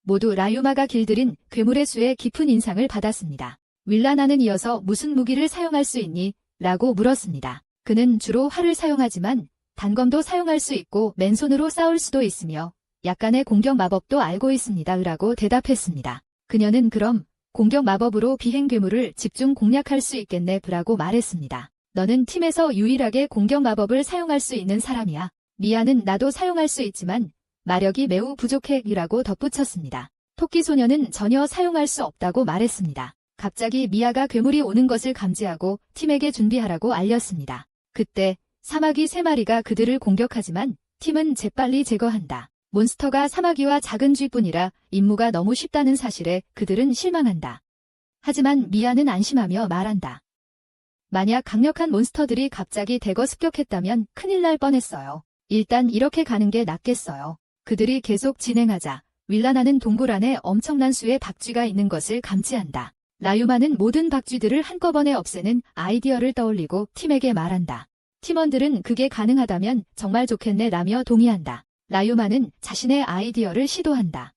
모두 라유마가 길들인 괴물의 수에 깊은 인상을 받았습니다. 윌라나는 이어서 무슨 무기를 사용할 수 있니? 라고 물었습니다. 그는 주로 활을 사용하지만 단검도 사용할 수 있고 맨손으로 싸울 수도 있으며 약간의 공격 마법도 알고 있습니다. 라고 대답했습니다. 그녀는 그럼 공격 마법으로 비행 괴물을 집중 공략할 수 있겠네 라고 말했습니다. 너는 팀에서 유일하게 공격 마법을 사용할 수 있는 사람이야. 미아는 나도 사용할 수 있지만 마력이 매우 부족해 이라고 덧붙였습니다. 토끼 소녀는 전혀 사용할 수 없다고 말했습니다. 갑자기 미아가 괴물이 오는 것을 감지하고 팀에게 준비하라고 알렸습니다. 그때 사마귀 3마리가 그들을 공격하지만 팀은 재빨리 제거한다. 몬스터가 사마귀와 작은 쥐뿐이라 임무가 너무 쉽다는 사실에 그들은 실망한다. 하지만 미아는 안심하며 말한다. 만약 강력한 몬스터들이 갑자기 대거 습격했다면 큰일 날 뻔했어요. 일단 이렇게 가는 게 낫겠어요. 그들이 계속 진행하자 윌라나는 동굴 안에 엄청난 수의 박쥐가 있는 것을 감지한다. 라유마는 모든 박쥐들을 한꺼번에 없애는 아이디어를 떠올리고 팀에게 말한다. 팀원들은 그게 가능하다면 정말 좋겠네 라며 동의한다. 라유마는 자신의 아이디어를 시도한다.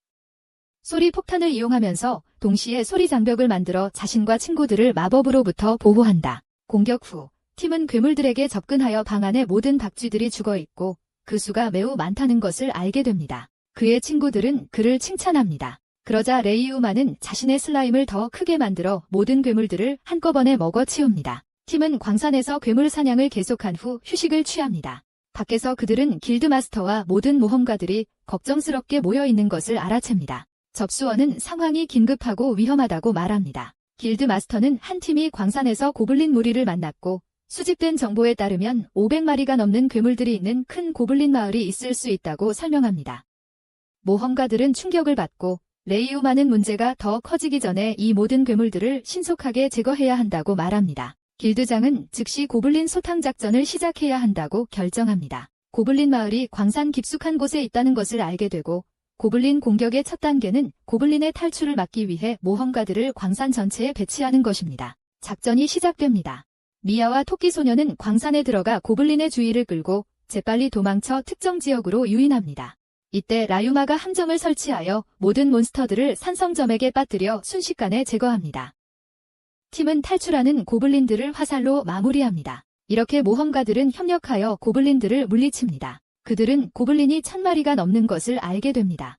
소리 폭탄을 이용하면서 동시에 소리 장벽을 만들어 자신과 친구들을 마법으로부터 보호한다. 공격 후 팀은 괴물들에게 접근하여 방 안의 모든 박쥐들이 죽어있고 그 수가 매우 많다는 것을 알게 됩니다. 그의 친구들은 그를 칭찬합니다. 그러자 레이우마는 자신의 슬라임을 더 크게 만들어 모든 괴물들을 한꺼번에 먹어치웁니다. 팀은 광산에서 괴물 사냥을 계속한 후 휴식을 취합니다. 밖에서 그들은 길드마스터와 모든 모험가들이 걱정스럽게 모여있는 것을 알아챕니다. 접수원은 상황이 긴급하고 위험하다고 말합니다. 길드마스터는 한 팀이 광산에서 고블린 무리를 만났고 수집된 정보에 따르면 500마리가 넘는 괴물들이 있는 큰 고블린 마을이 있을 수 있다고 설명합니다. 모험가들은 충격을 받고 레이우마는 문제가 더 커지기 전에 이 모든 괴물들을 신속하게 제거해야 한다고 말합니다. 길드장은 즉시 고블린 소탕 작전을 시작해야 한다고 결정합니다. 고블린 마을이 광산 깊숙한 곳에 있다는 것을 알게 되고 고블린 공격의 첫 단계는 고블린의 탈출을 막기 위해 모험가들을 광산 전체에 배치하는 것입니다. 작전이 시작됩니다. 미아와 토끼 소녀는 광산에 들어가 고블린의 주의를 끌고 재빨리 도망쳐 특정 지역으로 유인합니다. 이때 라유마가 함정을 설치하여 모든 몬스터들을 산성점액에 빠뜨려 순식간에 제거합니다. 팀은 탈출하는 고블린들을 화살로 마무리합니다. 이렇게 모험가들은 협력하여 고블린들을 물리칩니다. 그들은 고블린이 1000마리가 넘는 것을 알게 됩니다.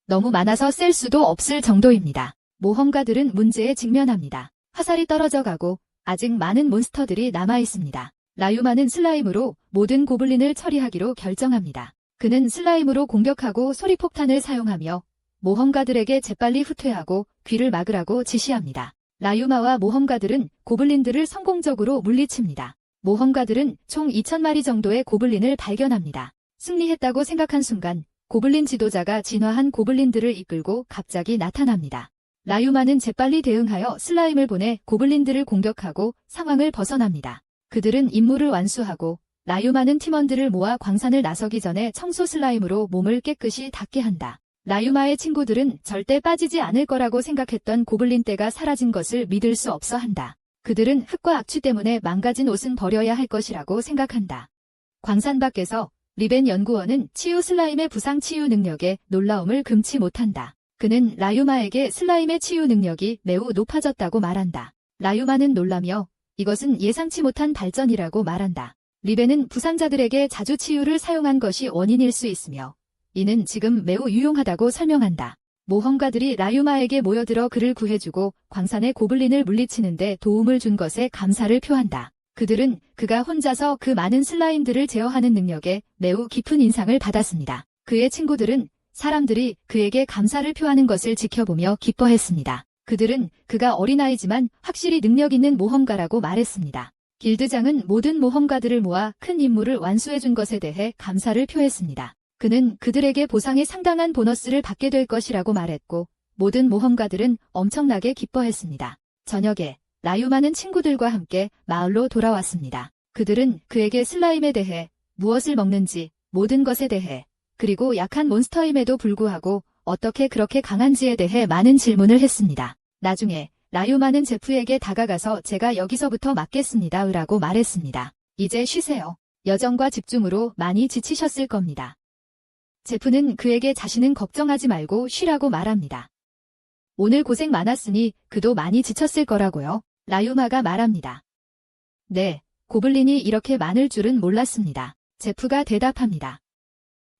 너무 많아서 셀 수도 없을 정도입니다. 모험가들은 문제에 직면합니다. 화살이 떨어져 가고 아직 많은 몬스터들이 남아 있습니다. 라유마는 슬라임으로 모든 고블린을 처리하기로 결정합니다. 그는 슬라임으로 공격하고 소리폭탄을 사용하며 모험가들에게 재빨리 후퇴하고 귀를 막으라고 지시합니다. 라유마와 모험가들은 고블린들을 성공적으로 물리칩니다. 모험가들은 총 2000마리 정도의 고블린을 발견합니다. 승리했다고 생각한 순간 고블린 지도자가 진화한 고블린들을 이끌고 갑자기 나타납니다. 라유마는 재빨리 대응하여 슬라임을 보내 고블린들을 공격하고 상황을 벗어납니다. 그들은 임무를 완수하고 라유마는 팀원들을 모아 광산을 나서기 전에 청소 슬라임으로 몸을 깨끗이 닦게 한다. 라유마의 친구들은 절대 빠지지 않을 거라고 생각했던 고블린 떼가 사라진 것을 믿을 수 없어 한다. 그들은 흙과 악취 때문에 망가진 옷은 버려야 할 것이라고 생각한다. 광산 밖에서 리벤 연구원은 치유 슬라임의 부상 치유 능력에 놀라움을 금치 못한다. 그는 라유마에게 슬라임의 치유 능력이 매우 높아졌다고 말한다. 라유마는 놀라며 이것은 예상치 못한 발전이라고 말한다. 리벤은 부상자들에게 자주 치유를 사용한 것이 원인일 수 있으며 이는 지금 매우 유용하다고 설명한다. 모험가들이 라유마에게 모여들어 그를 구해주고 광산의 고블린을 물리치는데 도움을 준 것에 감사를 표한다. 그들은 그가 혼자서 그 많은 슬라임들을 제어하는 능력에 매우 깊은 인상을 받았습니다. 그의 친구들은 사람들이 그에게 감사를 표하는 것을 지켜보며 기뻐했습니다. 그들은 그가 어린아이지만 확실히 능력 있는 모험가라고 말했습니다. 길드장은 모든 모험가들을 모아 큰 임무를 완수해준 것에 대해 감사를 표했습니다. 그는 그들에게 보상에 상당한 보너스를 받게 될 것이라고 말했고 모든 모험가들은 엄청나게 기뻐했습니다. 저녁에 라유마는 친구들과 함께 마을로 돌아왔습니다. 그들은 그에게 슬라임에 대해 무엇을 먹는지 모든 것에 대해 그리고 약한 몬스터임에도 불구하고 어떻게 그렇게 강한지에 대해 많은 질문을 했습니다. 나중에 라유마는 제프에게 다가가서 제가 여기서부터 맡겠습니다 라고 말했습니다. 이제 쉬세요. 여정과 집중으로 많이 지치셨을 겁니다. 제프는 그에게 자신은 걱정하지 말고 쉬라고 말합니다. 오늘 고생 많았으니 그도 많이 지쳤을 거라고요. 라유마가 말합니다. 네, 고블린이 이렇게 많을 줄은 몰랐습니다. 제프가 대답합니다.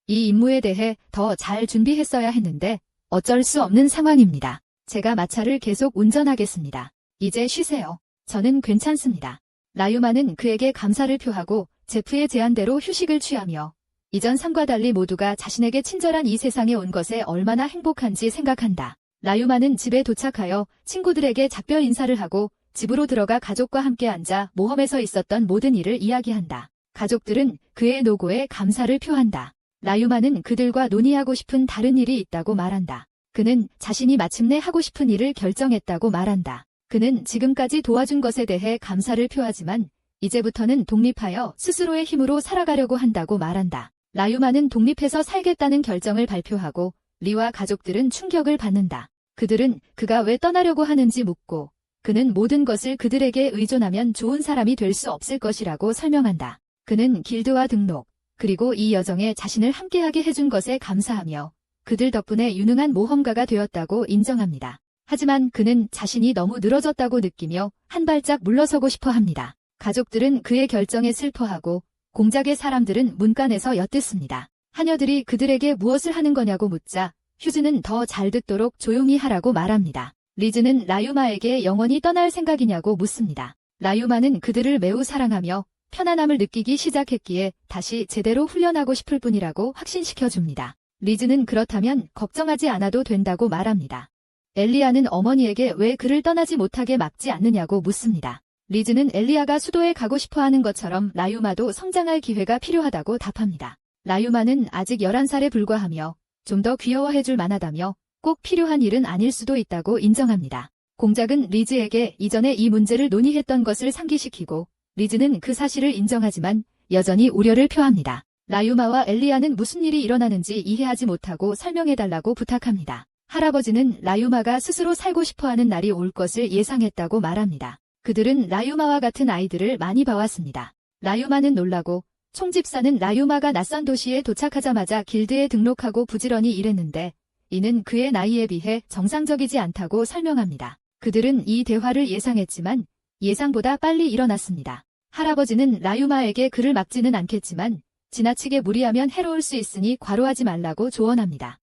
이 임무에 대해 더 잘 준비했어야 했는데 어쩔 수 없는 상황입니다. 제가 마차를 계속 운전하겠습니다. 이제 쉬세요. 저는 괜찮습니다. 라유마는 그에게 감사를 표하고 제프의 제안대로 휴식을 취하며 이전 삶과 달리 모두가 자신에게 친절한 이 세상에 온 것에 얼마나 행복한지 생각한다. 라유마는 집에 도착하여 친구들에게 작별 인사를 하고 집으로 들어가 가족과 함께 앉아 모험에서 있었던 모든 일을 이야기한다. 가족들은 그의 노고에 감사를 표한다. 라유마는 그들과 논의하고 싶은 다른 일이 있다고 말한다. 그는 자신이 마침내 하고 싶은 일을 결정했다고 말한다. 그는 지금까지 도와준 것에 대해 감사를 표하지만 이제부터는 독립하여 스스로의 힘으로 살아가려고 한다고 말한다. 라유마는 독립해서 살겠다는 결정을 발표하고 리와 가족들은 충격을 받는다. 그들은 그가 왜 떠나려고 하는지 묻고 그는 모든 것을 그들에게 의존하면 좋은 사람이 될 수 없을 것이라고 설명한다. 그는 길드와 등록, 그리고 이 여정에 자신을 함께하게 해준 것에 감사하며 그들 덕분에 유능한 모험가가 되었다고 인정합니다. 하지만 그는 자신이 너무 늘어졌다고 느끼며 한 발짝 물러서고 싶어 합니다. 가족들은 그의 결정에 슬퍼하고 공작의 사람들은 문간에서 엿듣습니다. 하녀들이 그들에게 무엇을 하는 거냐고 묻자 휴즈는 더 잘 듣도록 조용히 하라고 말합니다. 리즈는 라유마에게 영원히 떠날 생각이냐고 묻습니다. 라유마는 그들을 매우 사랑하며 편안함을 느끼기 시작했기에 다시 제대로 훈련하고 싶을 뿐이라고 확신시켜줍니다. 리즈는 그렇다면 걱정하지 않아도 된다고 말합니다. 엘리아는 어머니에게 왜 그를 떠나지 못하게 막지 않느냐고 묻습니다. 리즈는 엘리아가 수도에 가고 싶어하는 것처럼 라유마도 성장할 기회가 필요하다고 답합니다. 라유마는 아직 11살에 불과하며 좀 더 귀여워해줄 만하다며 꼭 필요한 일은 아닐 수도 있다고 인정합니다. 공작은 리즈에게 이전에 이 문제를 논의했던 것을 상기시키고 리즈는 그 사실을 인정하지만 여전히 우려를 표합니다. 라유마와 엘리야는 무슨 일이 일어나는지 이해하지 못하고 설명해달라고 부탁합니다. 할아버지는 라유마가 스스로 살고 싶어하는 날이 올 것을 예상했다고 말합니다. 그들은 라유마와 같은 아이들을 많이 봐왔습니다. 라유마는 놀라고 총집사는 라유마가 낯선 도시에 도착하자마자 길드에 등록하고 부지런히 일했는데 이는 그의 나이에 비해 정상적이지 않다고 설명합니다. 그들은 이 대화를 예상했지만 예상보다 빨리 일어났습니다. 할아버지는 라유마에게 그를 막지는 않겠지만 지나치게 무리하면 해로울 수 있으니 과로하지 말라고 조언합니다.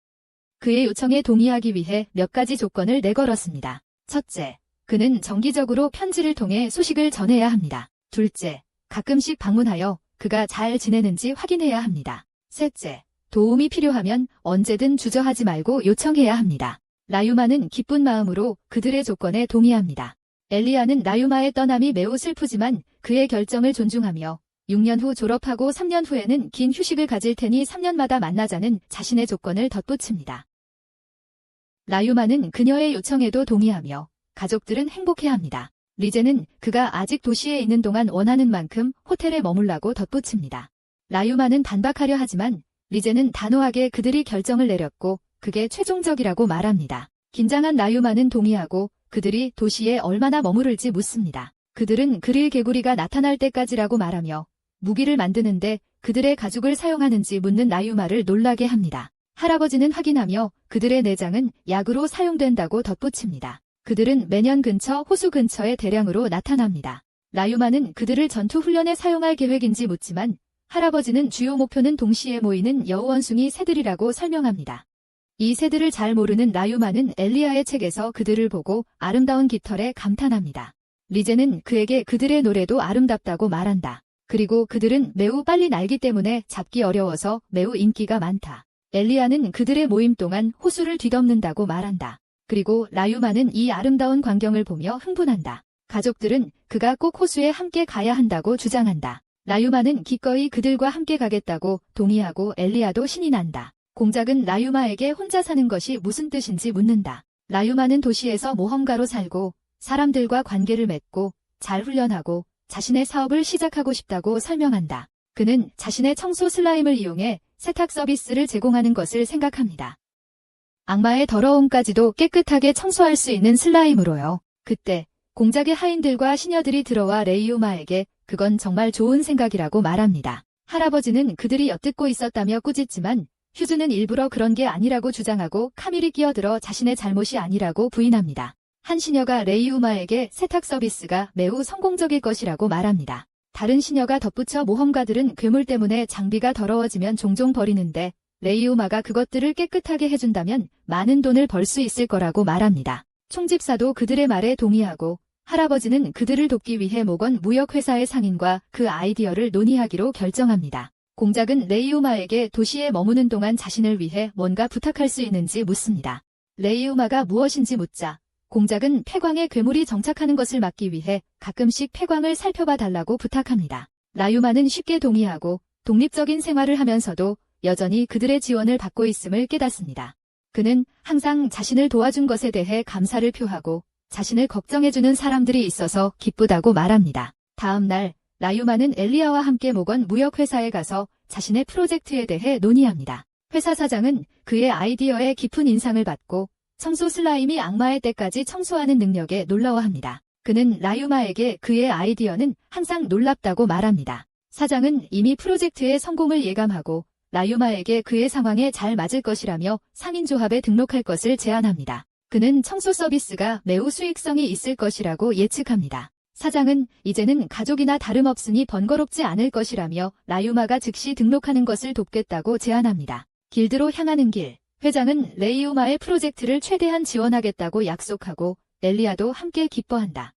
그의 요청에 동의하기 위해 몇 가지 조건을 내걸었습니다. 첫째, 그는 정기적으로 편지를 통해 소식을 전해야 합니다. 둘째, 가끔씩 방문하여 그가 잘 지내는지 확인해야 합니다. 셋째, 도움이 필요하면 언제든 주저하지 말고 요청해야 합니다. 라유마는 기쁜 마음으로 그들의 조건에 동의합니다. 엘리야는 라유마의 떠남이 매우 슬프지만 그의 결정을 존중하며 6년 후 졸업하고 3년 후에는 긴 휴식을 가질 테니 3년마다 만나자는 자신의 조건을 덧붙입니다. 라유마는 그녀의 요청에도 동의하며 가족들은 행복해합니다. 리제는 그가 아직 도시에 있는 동안 원하는 만큼 호텔에 머물라고 덧붙입니다. 라유마는 반박하려 하지만 리제는 단호하게 그들이 결정을 내렸고 그게 최종적이라고 말합니다. 긴장한 라유마는 동의하고 그들이 도시에 얼마나 머무를지 묻습니다. 그들은 그릴 개구리가 나타날 때까지라고 말하며 무기를 만드는데 그들의 가죽을 사용하는지 묻는 라유마를 놀라게 합니다. 할아버지는 확인하며 그들의 내장은 약으로 사용된다고 덧붙입니다. 그들은 매년 근처 호수 근처에 대량으로 나타납니다. 라유마는 그들을 전투훈련에 사용할 계획인지 묻지만 할아버지는 주요 목표는 동시에 모이는 여우원숭이 새들이라고 설명합니다. 이 새들을 잘 모르는 라유마는 엘리야의 책에서 그들을 보고 아름다운 깃털에 감탄합니다. 리제는 그에게 그들의 노래도 아름답다고 말한다. 그리고 그들은 매우 빨리 날기 때문에 잡기 어려워서 매우 인기가 많다. 엘리야는 그들의 모임 동안 호수를 뒤덮는다고 말한다. 그리고 라유마는 이 아름다운 광경을 보며 흥분한다. 가족들은 그가 꼭 호수에 함께 가야 한다고 주장한다. 라유마는 기꺼이 그들과 함께 가겠다고 동의하고 엘리야도 신이 난다. 공작은 라유마에게 혼자 사는 것이 무슨 뜻인지 묻는다. 라유마는 도시에서 모험가로 살고 사람들과 관계를 맺고 잘 훈련하고 자신의 사업을 시작하고 싶다고 설명한다. 그는 자신의 청소 슬라임을 이용해 세탁 서비스를 제공하는 것을 생각합니다. 악마의 더러움까지도 깨끗하게 청소할 수 있는 슬라임으로요. 그때 공작의 하인들과 시녀들이 들어와 레이우마에게 그건 정말 좋은 생각이라고 말합니다. 할아버지는 그들이 엿듣고 있었다며 꾸짖지만 휴즈는 일부러 그런 게 아니라고 주장하고 카밀이 끼어들어 자신의 잘못이 아니라고 부인합니다. 한 시녀가 레이우마에게 세탁 서비스가 매우 성공적일 것이라고 말합니다. 다른 시녀가 덧붙여 모험가들은 괴물 때문에 장비가 더러워지면 종종 버리는데 레이우마가 그것들을 깨끗하게 해준다면 많은 돈을 벌 수 있을 거라고 말합니다. 총집사도 그들의 말에 동의하고 할아버지는 그들을 돕기 위해 모건 무역회사의 상인과 그 아이디어를 논의하기로 결정합니다. 공작은 레이우마에게 도시에 머무는 동안 자신을 위해 뭔가 부탁할 수 있는지 묻습니다. 레이우마가 무엇인지 묻자 공작은 폐광에 괴물이 정착하는 것을 막기 위해 가끔씩 폐광을 살펴봐 달라고 부탁합니다. 라유마는 쉽게 동의하고 독립적인 생활을 하면서도 여전히 그들의 지원을 받고 있음을 깨닫습니다. 그는 항상 자신을 도와준 것에 대해 감사를 표하고 자신을 걱정해주는 사람들이 있어서 기쁘다고 말합니다. 다음 날 라유마는 엘리야와 함께 모건 무역회사에 가서 자신의 프로젝트에 대해 논의합니다. 회사 사장은 그의 아이디어에 깊은 인상을 받고 청소 슬라임이 악마의 때까지 청소하는 능력에 놀라워합니다. 그는 라유마에게 그의 아이디어는 항상 놀랍다고 말합니다. 사장은 이미 프로젝트의 성공을 예감하고 라유마에게 그의 상황에 잘 맞을 것이라며 상인조합에 등록할 것을 제안합니다. 그는 청소 서비스가 매우 수익성이 있을 것이라고 예측합니다. 사장은 이제는 가족이나 다름없으니 번거롭지 않을 것이라며 라유마가 즉시 등록하는 것을 돕겠다고 제안합니다. 길드로 향하는 길, 회장은 레이우마의 프로젝트를 최대한 지원하겠다고 약속하고 엘리야도 함께 기뻐한다.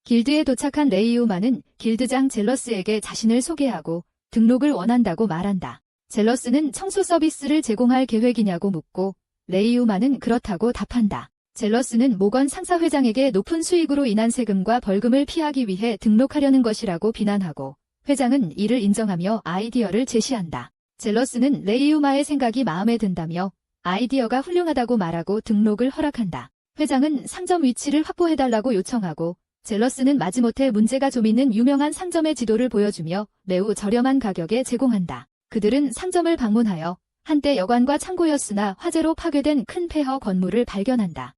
길드에 도착한 레이우마는 길드장 젤러스에게 자신을 소개하고 등록을 원한다고 말한다. 젤러스는 청소 서비스를 제공할 계획이냐고 묻고 레이우마는 그렇다고 답한다. 젤러스는 모건 상사회장에게 높은 수익으로 인한 세금과 벌금을 피하기 위해 등록하려는 것이라고 비난하고 회장은 이를 인정하며 아이디어를 제시한다. 젤러스는 레이우마의 생각이 마음에 든다며 아이디어가 훌륭하다고 말하고 등록을 허락한다. 회장은 상점 위치를 확보해달라고 요청하고 젤러스는 마지못해 문제가 좀 있는 유명한 상점의 지도를 보여주며 매우 저렴한 가격에 제공한다. 그들은 상점을 방문하여 한때 여관과 창고였으나 화재로 파괴된 큰 폐허 건물을 발견한다.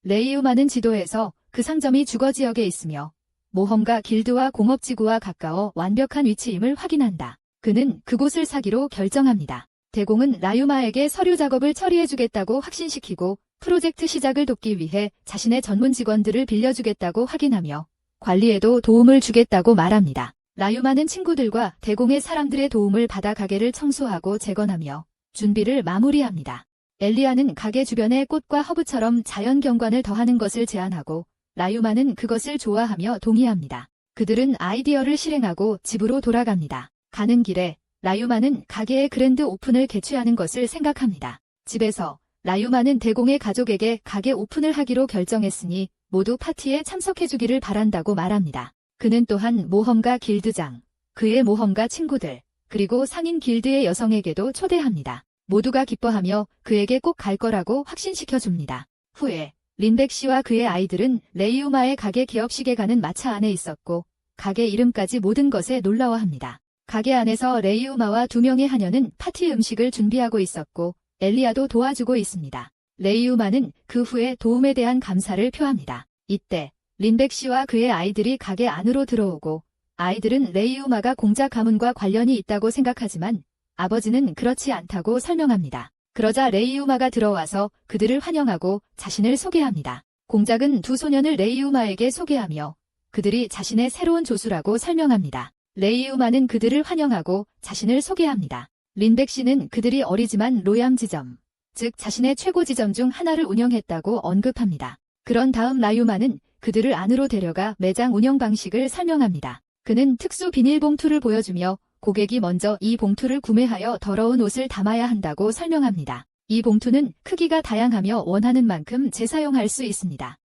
레이우마는 지도에서 그 상점이 주거지역에 있으며 모험가 길드와 공업지구와 가까워 완벽한 위치임을 확인한다. 그는 그곳을 사기로 결정합니다. 대공은 라유마에게 서류 작업을 처리해주겠다고 확신시키고 프로젝트 시작을 돕기 위해 자신의 전문 직원들을 빌려주겠다고 확인하며 관리에도 도움을 주겠다고 말합니다. 라유마는 친구들과 대공의 사람들의 도움을 받아 가게를 청소하고 재건하며 준비를 마무리합니다. 엘리아는 가게 주변에 꽃과 허브처럼 자연 경관을 더하는 것을 제안하고 라유마는 그것을 좋아하며 동의합니다. 그들은 아이디어를 실행하고 집으로 돌아갑니다. 가는 길에 라유마는 가게의 그랜드 오픈을 개최하는 것을 생각합니다. 집에서 라유마는 대공의 가족에게 가게 오픈을 하기로 결정했으니 모두 파티에 참석해주기를 바란다고 말합니다. 그는 또한 모험가 길드장, 그의 모험가 친구들, 그리고 상인 길드의 여성에게도 초대합니다. 모두가 기뻐하며 그에게 꼭 갈 거라고 확신시켜줍니다. 후에 린백 씨와 그의 아이들은 레이우마의 가게 개업식에 가는 마차 안에 있었고 가게 이름까지 모든 것에 놀라워합니다. 가게 안에서 레이우마와 2명의 하녀는 파티 음식을 준비하고 있었고 엘리아도 도와주고 있습니다. 레이우마는 그 후에 도움에 대한 감사를 표합니다. 이때 린백 씨와 그의 아이들이 가게 안으로 들어오고 아이들은 레이우마가 공작 가문과 관련이 있다고 생각하지만 아버지는 그렇지 않다고 설명합니다. 그러자 레이우마가 들어와서 그들을 환영하고 자신을 소개합니다. 공작은 2 소년을 레이우마에게 소개하며 그들이 자신의 새로운 조수라고 설명합니다. 레이우마는 그들을 환영하고 자신을 소개합니다. 린백 씨는 그들이 어리지만 로얌 지점, 즉 자신의 최고 지점 중 하나를 운영했다고 언급합니다. 그런 다음 라유마는 그들을 안으로 데려가 매장 운영 방식을 설명합니다. 그는 특수 비닐봉투를 보여주며 고객이 먼저 이 봉투를 구매하여 더러운 옷을 담아야 한다고 설명합니다. 이 봉투는 크기가 다양하며 원하는 만큼 재사용할 수 있습니다.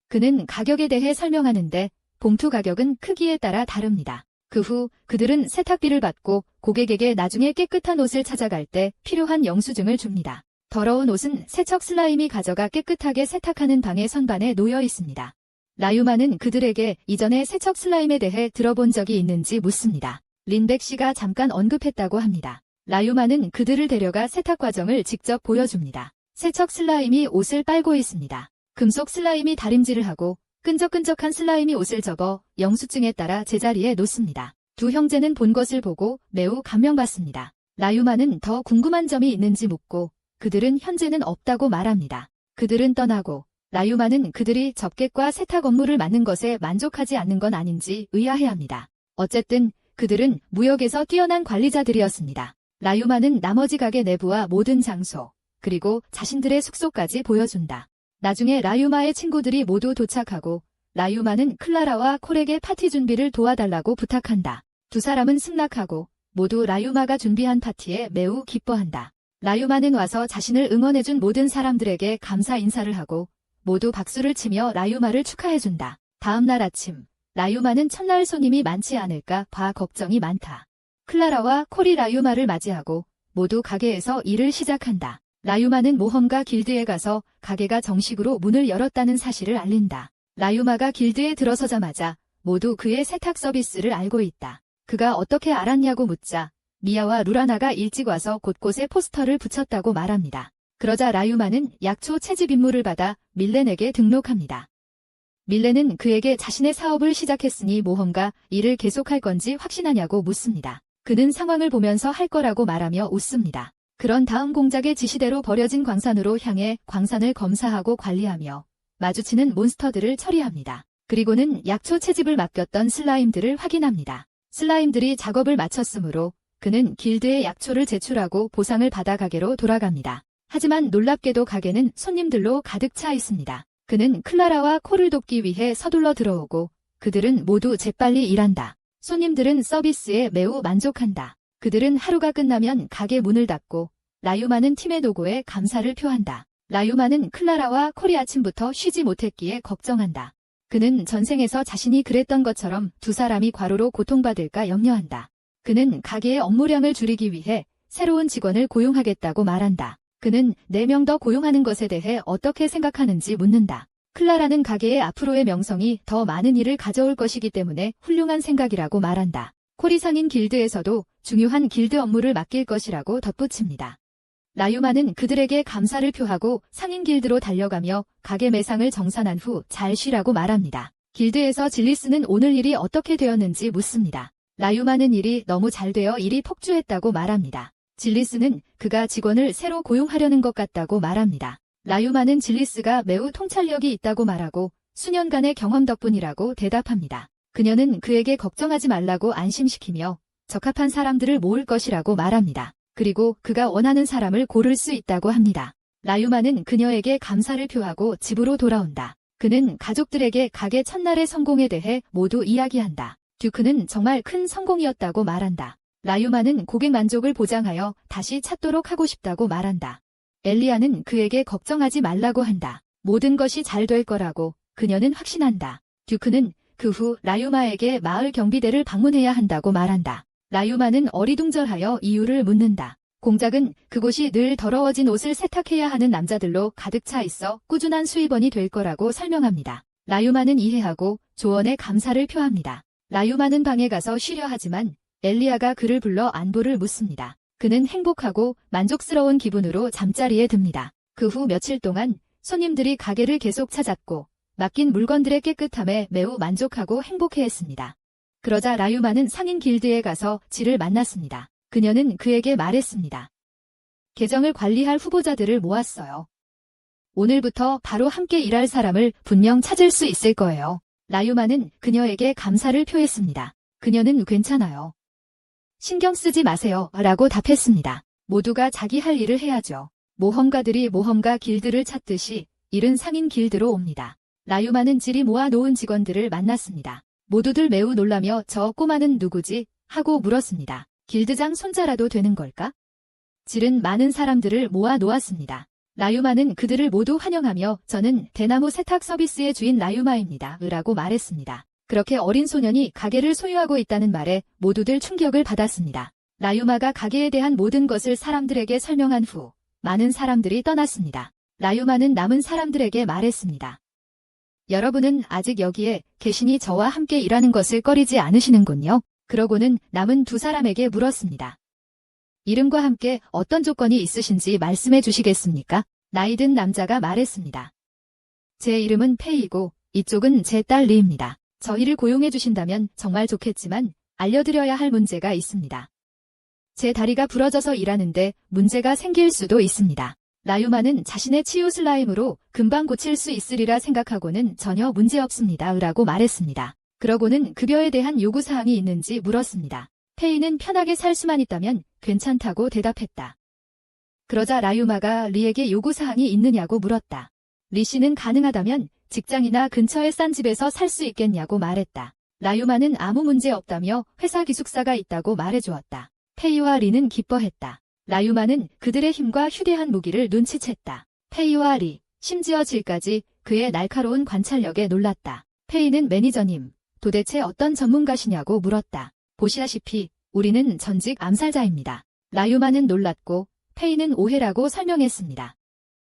그는 가격에 대해 설명하는데 봉투 가격은 크기에 따라 다릅니다. 그 후 그들은 세탁비를 받고 고객에게 나중에 깨끗한 옷을 찾아갈 때 필요한 영수증을 줍니다. 더러운 옷은 세척 슬라임이 가져가 깨끗하게 세탁하는 방의 선반에 놓여 있습니다. 라유마는 그들에게 이전에 세척 슬라임에 대해 들어본 적이 있는지 묻습니다. 린백 씨가 잠깐 언급했다고 합니다. 라유마는 그들을 데려가 세탁 과정을 직접 보여줍니다. 세척 슬라임이 옷을 빨고 있습니다. 금속 슬라임이 다림질을 하고 끈적끈적한 슬라임이 옷을 접어 영수증에 따라 제자리에 놓습니다. 2 형제는 본 것을 보고 매우 감명받습니다. 라유마는 더 궁금한 점이 있는지 묻고 그들은 현재는 없다고 말합니다. 그들은 떠나고 라유마는 그들이 접객과 세탁 업무를 맡는 것에 만족하지 않는 건 아닌지 의아해합니다. 어쨌든 그들은 무역에서 뛰어난 관리자들이었습니다. 라유마는 나머지 가게 내부와 모든 장소, 그리고 자신들의 숙소까지 보여준다. 나중에 라유마의 친구들이 모두 도착하고 라유마는 클라라와 콜에게 파티 준비를 도와달라고 부탁한다. 2 사람은 승낙하고 모두 라유마가 준비한 파티에 매우 기뻐한다. 라유마는 와서 자신을 응원해준 모든 사람들에게 감사 인사를 하고 모두 박수를 치며 라유마를 축하해준다. 다음 날 아침, 라유마는 첫날 손님이 많지 않을까 봐 걱정이 많다. 클라라와 콜이 라유마를 맞이하고 모두 가게에서 일을 시작한다. 라유마는 모험가 길드에 가서 가게가 정식으로 문을 열었다는 사실을 알린다. 라유마가 길드에 들어서자마자 모두 그의 세탁 서비스를 알고 있다. 그가 어떻게 알았냐고 묻자 미아와 루라나가 일찍 와서 곳곳에 포스터를 붙였다고 말합니다. 그러자 라유마는 약초 채집 임무를 받아 밀렌에게 등록합니다. 밀렌은 그에게 자신의 사업을 시작했으니 모험가 일을 계속할 건지 확신하냐고 묻습니다. 그는 상황을 보면서 할 거라고 말하며 웃습니다. 그런 다음 공작의 지시대로 버려진 광산으로 향해 광산을 검사하고 관리하며 마주치는 몬스터들을 처리합니다. 그리고는 약초 채집을 맡겼던 슬라임들을 확인합니다. 슬라임들이 작업을 마쳤으므로 그는 길드에 약초를 제출하고 보상을 받아 가게로 돌아갑니다. 하지만 놀랍게도 가게는 손님들로 가득 차 있습니다. 그는 클라라와 콜을 돕기 위해 서둘러 들어오고 그들은 모두 재빨리 일한다. 손님들은 서비스에 매우 만족한다. 그들은 하루가 끝나면 가게 문을 닫고 라유마는 팀의 노고에 감사를 표한다. 라유마는 클라라와 콜이 아침부터 쉬지 못했기에 걱정한다. 그는 전생에서 자신이 그랬던 것처럼 2 사람이 과로로 고통받을까 염려한다. 그는 가게의 업무량을 줄이기 위해 새로운 직원을 고용하겠다고 말한다. 그는 4명 더 고용하는 것에 대해 어떻게 생각하는지 묻는다. 클라라는 가게의 앞으로의 명성이 더 많은 일을 가져올 것이기 때문에 훌륭한 생각이라고 말한다. 코리 상인 길드에서도 중요한 길드 업무를 맡길 것이라고 덧붙입니다. 라유마는 그들에게 감사를 표하고 상인 길드로 달려가며 가게 매상을 정산한 후 잘 쉬라고 말합니다. 길드에서 질리스는 오늘 일이 어떻게 되었는지 묻습니다. 라유마는 일이 너무 잘 되어 일이 폭주했다고 말합니다. 질리스는 그가 직원을 새로 고용하려는 것 같다고 말합니다. 라유마는 질리스가 매우 통찰력이 있다고 말하고 수년간의 경험 덕분이라고 대답합니다. 그녀는 그에게 걱정하지 말라고 안심시키며 적합한 사람들을 모을 것이라고 말합니다. 그리고 그가 원하는 사람을 고를 수 있다고 합니다. 라유마는 그녀에게 감사를 표하고 집으로 돌아온다. 그는 가족들에게 가게 첫날의 성공에 대해 모두 이야기한다. 듀크는 정말 큰 성공이었다고 말한다. 라유마는 고객 만족을 보장하여 다시 찾도록 하고 싶다고 말한다. 엘리아는 그에게 걱정하지 말라고 한다. 모든 것이 잘 될 거라고 그녀는 확신한다. 듀크는 그 후 라유마에게 마을 경비대를 방문해야 한다고 말한다. 라유마는 어리둥절하여 이유를 묻는다. 공작은 그곳이 늘 더러워진 옷을 세탁해야 하는 남자들로 가득 차 있어 꾸준한 수입원이 될 거라고 설명합니다. 라유마는 이해하고 조언에 감사를 표합니다. 라유마는 방에 가서 쉬려 하지만 엘리아가 그를 불러 안부를 묻습니다. 그는 행복하고 만족스러운 기분으로 잠자리에 듭니다. 그 후 며칠 동안 손님들이 가게를 계속 찾았고 맡긴 물건들의 깨끗함에 매우 만족하고 행복해했습니다. 그러자 라유마는 상인 길드에 가서 질을 만났습니다. 그녀는 그에게 말했습니다. 계정을 관리할 후보자들을 모았어요. 오늘부터 바로 함께 일할 사람을 분명 찾을 수 있을 거예요. 라유마는 그녀에게 감사를 표했습니다. 그녀는 괜찮아요. 신경 쓰지 마세요. 라고 답했습니다. 모두가 자기 할 일을 해야죠. 모험가들이 모험가 길드를 찾듯이 일은 상인 길드로 옵니다. 라유마는 질이 모아놓은 직원들을 만났습니다. 모두들 매우 놀라며 저 꼬마는 누구지? 하고 물었습니다. 길드장 손자라도 되는 걸까? 질은 많은 사람들을 모아 놓았습니다. 라유마는 그들을 모두 환영하며 저는 대나무 세탁 서비스의 주인 라유마입니다. 라고 말했습니다. 그렇게 어린 소년이 가게를 소유하고 있다는 말에 모두들 충격을 받았습니다. 라유마가 가게에 대한 모든 것을 사람들에게 설명한 후 많은 사람들이 떠났습니다. 라유마는 남은 사람들에게 말했습니다. 여러분은 아직 여기에 계시니 저와 함께 일하는 것을 꺼리지 않으시는군요. 그러고는 남은 2사람에게 물었습니다. 이름과 함께 어떤 조건이 있으신지 말씀해 주시겠습니까? 나이 든 남자가 말했습니다. 제 이름은 페이고 이쪽은 제 딸 리입니다. 저희를 고용해 주신다면 정말 좋겠지만 알려드려야 할 문제가 있습니다. 제 다리가 부러져서 일하는데 문제가 생길 수도 있습니다. 라유마는 자신의 치유 슬라임으로 금방 고칠 수 있으리라 생각하고는 전혀 문제없습니다. 라고 말했습니다. 그러고는 급여에 대한 요구사항이 있는지 물었습니다. 페이는 편하게 살 수만 있다면 괜찮다고 대답했다. 그러자 라유마가 리에게 요구사항이 있느냐고 물었다. 리 씨는 가능하다면 직장이나 근처의 싼 집에서 살 수 있겠냐고 말했다. 라유마는 아무 문제 없다며 회사 기숙사가 있다고 말해주었다. 페이와 리는 기뻐했다. 라유마는 그들의 힘과 휴대한 무기를 눈치챘다. 페이와 리, 심지어 질까지 그의 날카로운 관찰력에 놀랐다. 페이는 매니저님, 도대체 어떤 전문가시냐고 물었다. 보시다시피 우리는 전직 암살자입니다. 라유마는 놀랐고 페이는 오해라고 설명했습니다.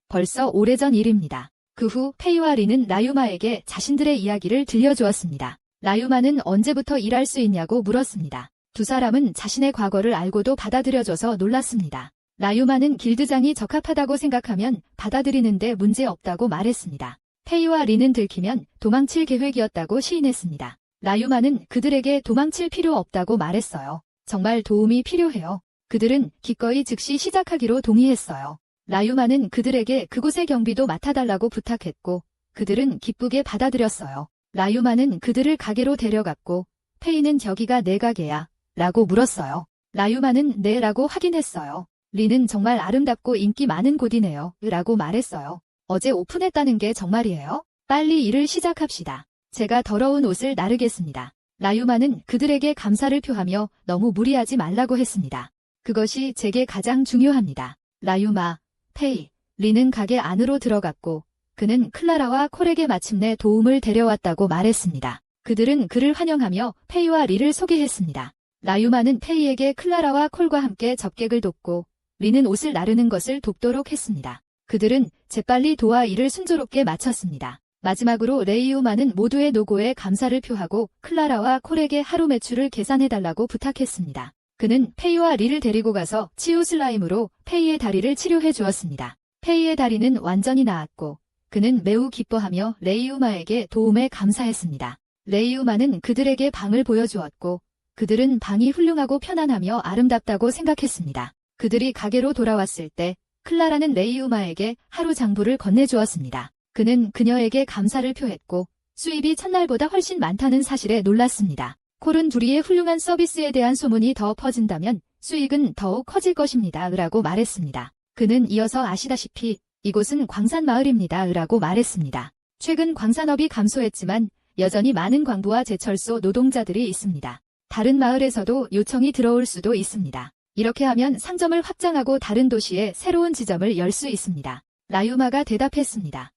벌써 오래전 일입니다. 그 후 페이와 리는 라유마에게 자신들의 이야기를 들려주었습니다. 라유마는 언제부터 일할 수 있냐고 물었습니다. 2사람은 자신의 과거를 알고도 받아들여줘서 놀랐습니다. 라유마는 길드장이 적합하다고 생각하면 받아들이는데 문제없다고 말했습니다. 페이와 리는 들키면 도망칠 계획이었다고 시인했습니다. 라유마는 그들에게 도망칠 필요 없다고 말했어요. 정말 도움이 필요해요. 그들은 기꺼이 즉시 시작하기로 동의했어요. 라유마는 그들에게 그곳의 경비도 맡아달라고 부탁했고 그들은 기쁘게 받아들였어요. 라유마는 그들을 가게로 데려갔고 페이는 저기가 내 가게야 라고 물었어요. 라유마는 네 라고 확인했어요. 리는 정말 아름답고 인기 많은 곳이네요 라고 말했어요. 어제 오픈했다는 게 정말이에요? 빨리 일을 시작합시다. 제가 더러운 옷을 나르겠습니다. 라유마는 그들에게 감사를 표하며 너무 무리하지 말라고 했습니다. 그것이 제게 가장 중요합니다. 라유마, 페이, 리는 가게 안으로 들어갔고 그는 클라라와 콜에게 마침내 도움을 데려왔다고 말했습니다. 그들은 그를 환영하며 페이와 리를 소개했습니다. 라유마는 페이에게 클라라와 콜과 함께 접객을 돕고 리는 옷을 나르는 것을 돕도록 했습니다. 그들은 재빨리 도와 일을 순조롭게 마쳤습니다. 마지막으로 레이우마는 모두의 노고에 감사를 표하고 클라라와 콜에게 하루 매출을 계산해달라고 부탁했습니다. 그는 페이와 리를 데리고 가서 치유 슬라임으로 페이의 다리를 치료해 주었습니다. 페이의 다리는 완전히 나았고 그는 매우 기뻐하며 레이우마에게 도움에 감사했습니다. 레이우마는 그들에게 방을 보여주었고 그들은 방이 훌륭하고 편안하며 아름답다고 생각했습니다. 그들이 가게로 돌아왔을 때 클라라는 레이우마에게 하루 장부를 건네주었습니다. 그는 그녀에게 감사를 표했고 수입이 첫날보다 훨씬 많다는 사실에 놀랐습니다. 콜은 둘이의 훌륭한 서비스에 대한 소문이 더 퍼진다면 수익은 더욱 커질 것입니다. 라고 말했습니다. 그는 이어서 아시다시피 이곳은 광산마을입니다. 라고 말했습니다. 최근 광산업이 감소했지만 여전히 많은 광부와 제철소 노동자들이 있습니다. 다른 마을에서도 요청이 들어올 수도 있습니다. 이렇게 하면 상점을 확장하고 다른 도시에 새로운 지점을 열 수 있습니다. 라유마가 대답했습니다.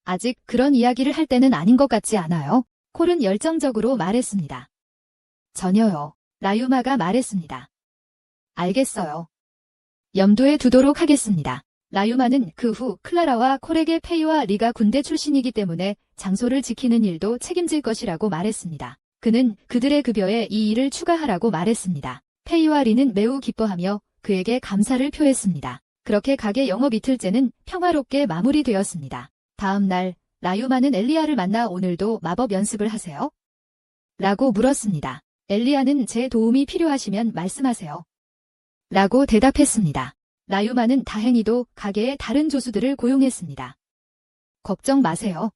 아직 그런 이야기를 할 때는 아닌 것 같지 않아요? 콜은 열정적으로 말했습니다. 전혀요. 라유마가 말했습니다. 알겠어요. 염두에 두도록 하겠습니다. 라유마는 그 후 클라라와 콜에게 페이와 리가 군대 출신이기 때문에 장소를 지키는 일도 책임질 것이라고 말했습니다. 그는 그들의 급여에 이 일을 추가하라고 말했습니다. 페이와 리는 매우 기뻐하며 그에게 감사를 표했습니다. 그렇게 가게 영업 이틀째는 평화롭게 마무리되었습니다. 다음 날 라유마는 엘리야를 만나 오늘도 마법 연습을 하세요? 라고 물었습니다. 엘리야는 제 도움이 필요하시면 말씀하세요. 라고 대답했습니다. 라유마는 다행히도 가게에 다른 조수들을 고용했습니다. 걱정 마세요.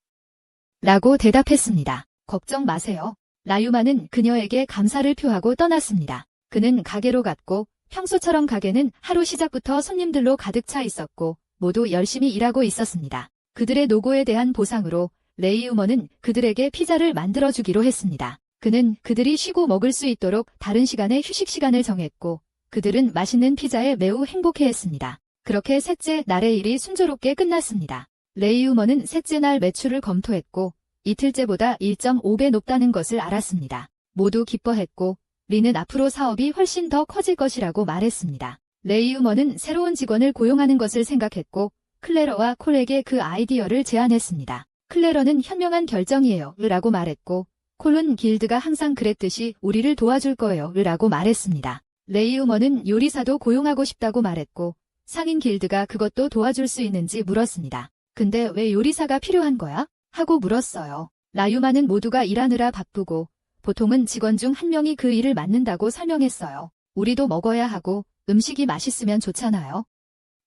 라고 대답했습니다. 걱정 마세요. 라유마는 그녀에게 감사를 표하고 떠났습니다. 그는 가게로 갔고 평소처럼 가게는 하루 시작부터 손님들로 가득 차 있었고 모두 열심히 일하고 있었습니다. 그들의 노고에 대한 보상으로 레이우머는 그들에게 피자를 만들어주기로 했습니다. 그는 그들이 쉬고 먹을 수 있도록 다른 시간에 휴식 시간을 정했고 그들은 맛있는 피자에 매우 행복해했습니다. 그렇게 셋째 날의 일이 순조롭게 끝났습니다. 레이우머는 셋째 날 매출을 검토했고 이틀째보다 1.5배 높다는 것을 알았습니다. 모두 기뻐했고 리는 앞으로 사업이 훨씬 더 커질 것이라고 말했습니다. 레이우머는 새로운 직원을 고용하는 것을 생각했고 클레러와 콜에게 그 아이디어를 제안했습니다. 클레러는 현명한 결정이에요 라고 말했고 콜은 길드가 항상 그랬듯이 우리를 도와줄 거예요 라고 말했습니다. 레이우머는 요리사도 고용하고 싶다고 말했고 상인 길드가 그것도 도와줄 수 있는지 물었습니다. 근데 왜 요리사가 필요한 거야? 하고 물었어요. 라유마는 모두가 일하느라 바쁘고 보통은 직원 중 한 명이 그 일을 맡는다고 설명했어요. 우리도 먹어야 하고 음식이 맛있으면 좋잖아요.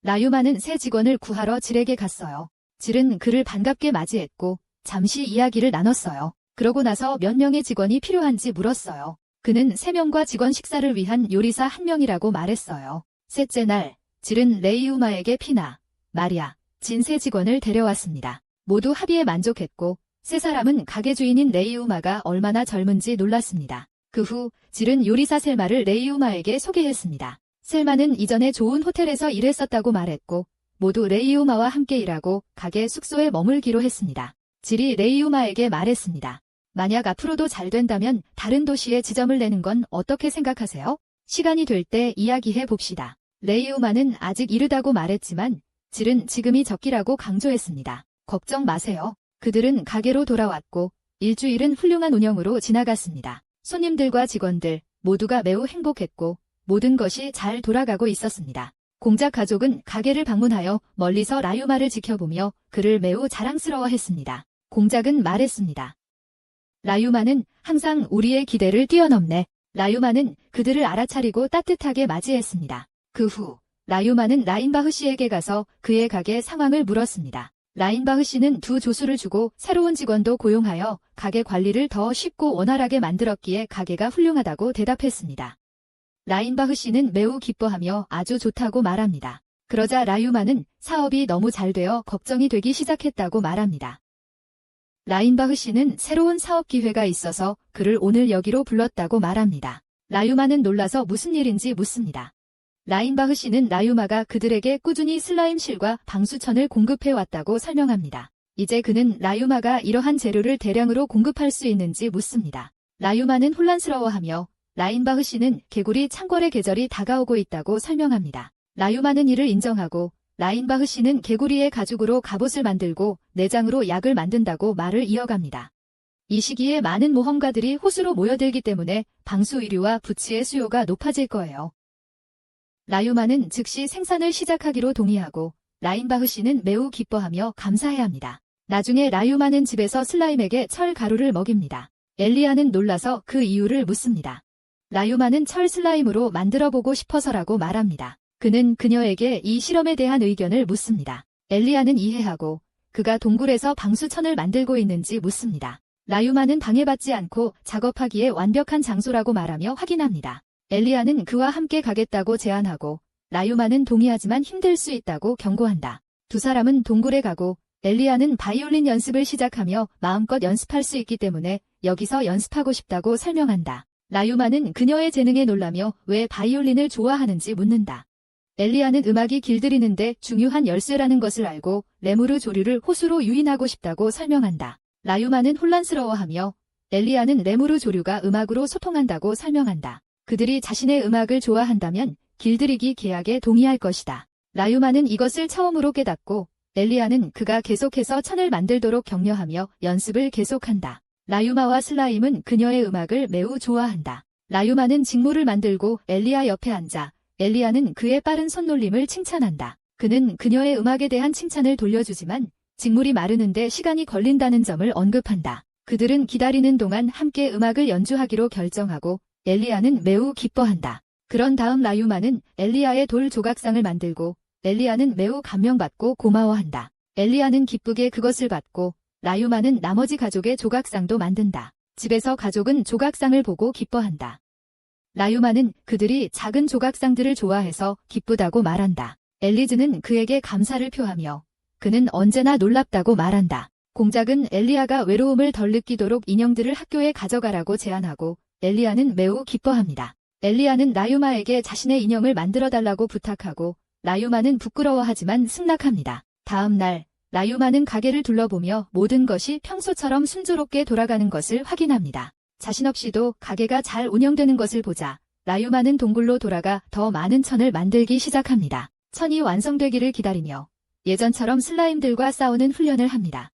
라유마는 새 직원을 구하러 질에게 갔어요. 질은 그를 반갑게 맞이했고 잠시 이야기를 나눴어요. 그러고 나서 몇 명의 직원이 필요한지 물었어요. 그는 3명과 직원 식사를 위한 요리사 1명이라고 말했어요. 셋째 날, 질은 레이우마에게 피나, 마리아, 진 세 직원을 데려왔습니다. 모두 합의에 만족했고 세 사람은 가게 주인인 레이우마가 얼마나 젊은지 놀랐습니다. 그 후 질은 요리사 셀마를 레이우마에게 소개했습니다. 셀마는 이전에 좋은 호텔에서 일했었다고 말했고 모두 레이우마와 함께 일하고 가게 숙소에 머물기로 했습니다. 질이 레이우마에게 말했습니다. 만약 앞으로도 잘 된다면 다른 도시에 지점을 내는 건 어떻게 생각하세요? 시간이 될 때 이야기해 봅시다. 레이우마는 아직 이르다고 말했지만 질은 지금이 적기라고 강조했습니다. 걱정 마세요. 그들은 가게로 돌아왔고 일주일은 훌륭한 운영으로 지나갔습니다. 손님들과 직원들 모두가 매우 행복했고 모든 것이 잘 돌아가고 있었습니다. 공작 가족은 가게를 방문하여 멀리서 라유마를 지켜보며 그를 매우 자랑스러워했습니다. 공작은 말했습니다. 라유마는 항상 우리의 기대를 뛰어넘네. 라유마는 그들을 알아차리고 따뜻하게 맞이했습니다. 그 후 라유마는 라인바흐 씨에게 가서 그의 가게 상황을 물었습니다. 라인바흐 씨는 2 조수를 주고 새로운 직원도 고용하여 가게 관리를 더 쉽고 원활하게 만들었기에 가게가 훌륭하다고 대답했습니다. 라인바흐 씨는 매우 기뻐하며 아주 좋다고 말합니다. 그러자 라유마는 사업이 너무 잘 되어 걱정이 되기 시작했다고 말합니다. 라인바흐 씨는 새로운 사업 기회가 있어서 그를 오늘 여기로 불렀다고 말합니다. 라유마는 놀라서 무슨 일인지 묻습니다. 라인바흐 씨는 라유마가 그들에게 꾸준히 슬라임실과 방수천을 공급해왔다고 설명합니다. 이제 그는 라유마가 이러한 재료를 대량으로 공급할 수 있는지 묻습니다. 라유마는 혼란스러워하며 라인바흐 씨는 개구리 창궐의 계절이 다가오고 있다고 설명합니다. 라유마는 이를 인정하고 라인바흐 씨는 개구리의 가죽으로 갑옷을 만들고 내장으로 약을 만든다고 말을 이어갑니다. 이 시기에 많은 모험가들이 호수로 모여들기 때문에 방수 의류와 부츠의 수요가 높아질 거예요. 라유마는 즉시 생산을 시작하기로 동의하고 라인바흐 씨는 매우 기뻐하며 감사해합니다. 나중에 라유마는 집에서 슬라임에게 철 가루를 먹입니다. 엘리야는 놀라서 그 이유를 묻습니다. 라유마는 철 슬라임으로 만들어보고 싶어서라고 말합니다. 그는 그녀에게 이 실험에 대한 의견을 묻습니다. 엘리야는 이해하고 그가 동굴에서 방수천을 만들고 있는지 묻습니다. 라유마는 방해받지 않고 작업하기에 완벽한 장소라고 말하며 확인합니다. 엘리야는 그와 함께 가겠다고 제안하고 라유마는 동의하지만 힘들 수 있다고 경고한다. 두 사람은 동굴에 가고 엘리야는 바이올린 연습을 시작하며 마음껏 연습할 수 있기 때문에 여기서 연습하고 싶다고 설명한다. 라유마는 그녀의 재능에 놀라며 왜 바이올린을 좋아하는지 묻는다. 엘리야는 음악이 길들이는데 중요한 열쇠라는 것을 알고 레무르 조류를 호수로 유인하고 싶다고 설명한다. 라유마는 혼란스러워하며 엘리야는 레무르 조류가 음악으로 소통한다고 설명한다. 그들이 자신의 음악을 좋아한다면 길들이기 계약에 동의할 것이다. 라유마는 이것을 처음으로 깨닫고 엘리야는 그가 계속해서 천을 만들도록 격려하며 연습을 계속한다. 라유마와 슬라임은 그녀의 음악을 매우 좋아한다. 라유마는 직물을 만들고 엘리야 옆에 앉아 엘리야는 그의 빠른 손놀림을 칭찬한다. 그는 그녀의 음악에 대한 칭찬을 돌려주지만 직물이 마르는데 시간이 걸린다는 점을 언급한다. 그들은 기다리는 동안 함께 음악을 연주하기로 결정하고 엘리야는 매우 기뻐한다. 그런 다음 라유마는 엘리야의 돌 조각상을 만들고 엘리야는 매우 감명받고 고마워한다. 엘리야는 기쁘게 그것을 받고 라유마는 나머지 가족의 조각상도 만든다. 집에서 가족은 조각상을 보고 기뻐한다. 라유마는 그들이 작은 조각상들을 좋아해서 기쁘다고 말한다. 엘리즈는 그에게 감사를 표하며 그는 언제나 놀랍다고 말한다. 공작은 엘리야가 외로움을 덜 느끼도록 인형들을 학교에 가져가라고 제안하고 엘리야는 매우 기뻐합니다. 엘리야는 라유마에게 자신의 인형을 만들어달라고 부탁하고 라유마는 부끄러워하지만 승낙합니다. 다음 날 라유마는 가게를 둘러보며 모든 것이 평소처럼 순조롭게 돌아가는 것을 확인합니다. 자신 없이도 가게가 잘 운영되는 것을 보자 라유마는 동굴로 돌아가 더 많은 천을 만들기 시작합니다. 천이 완성되기를 기다리며 예전처럼 슬라임들과 싸우는 훈련을 합니다.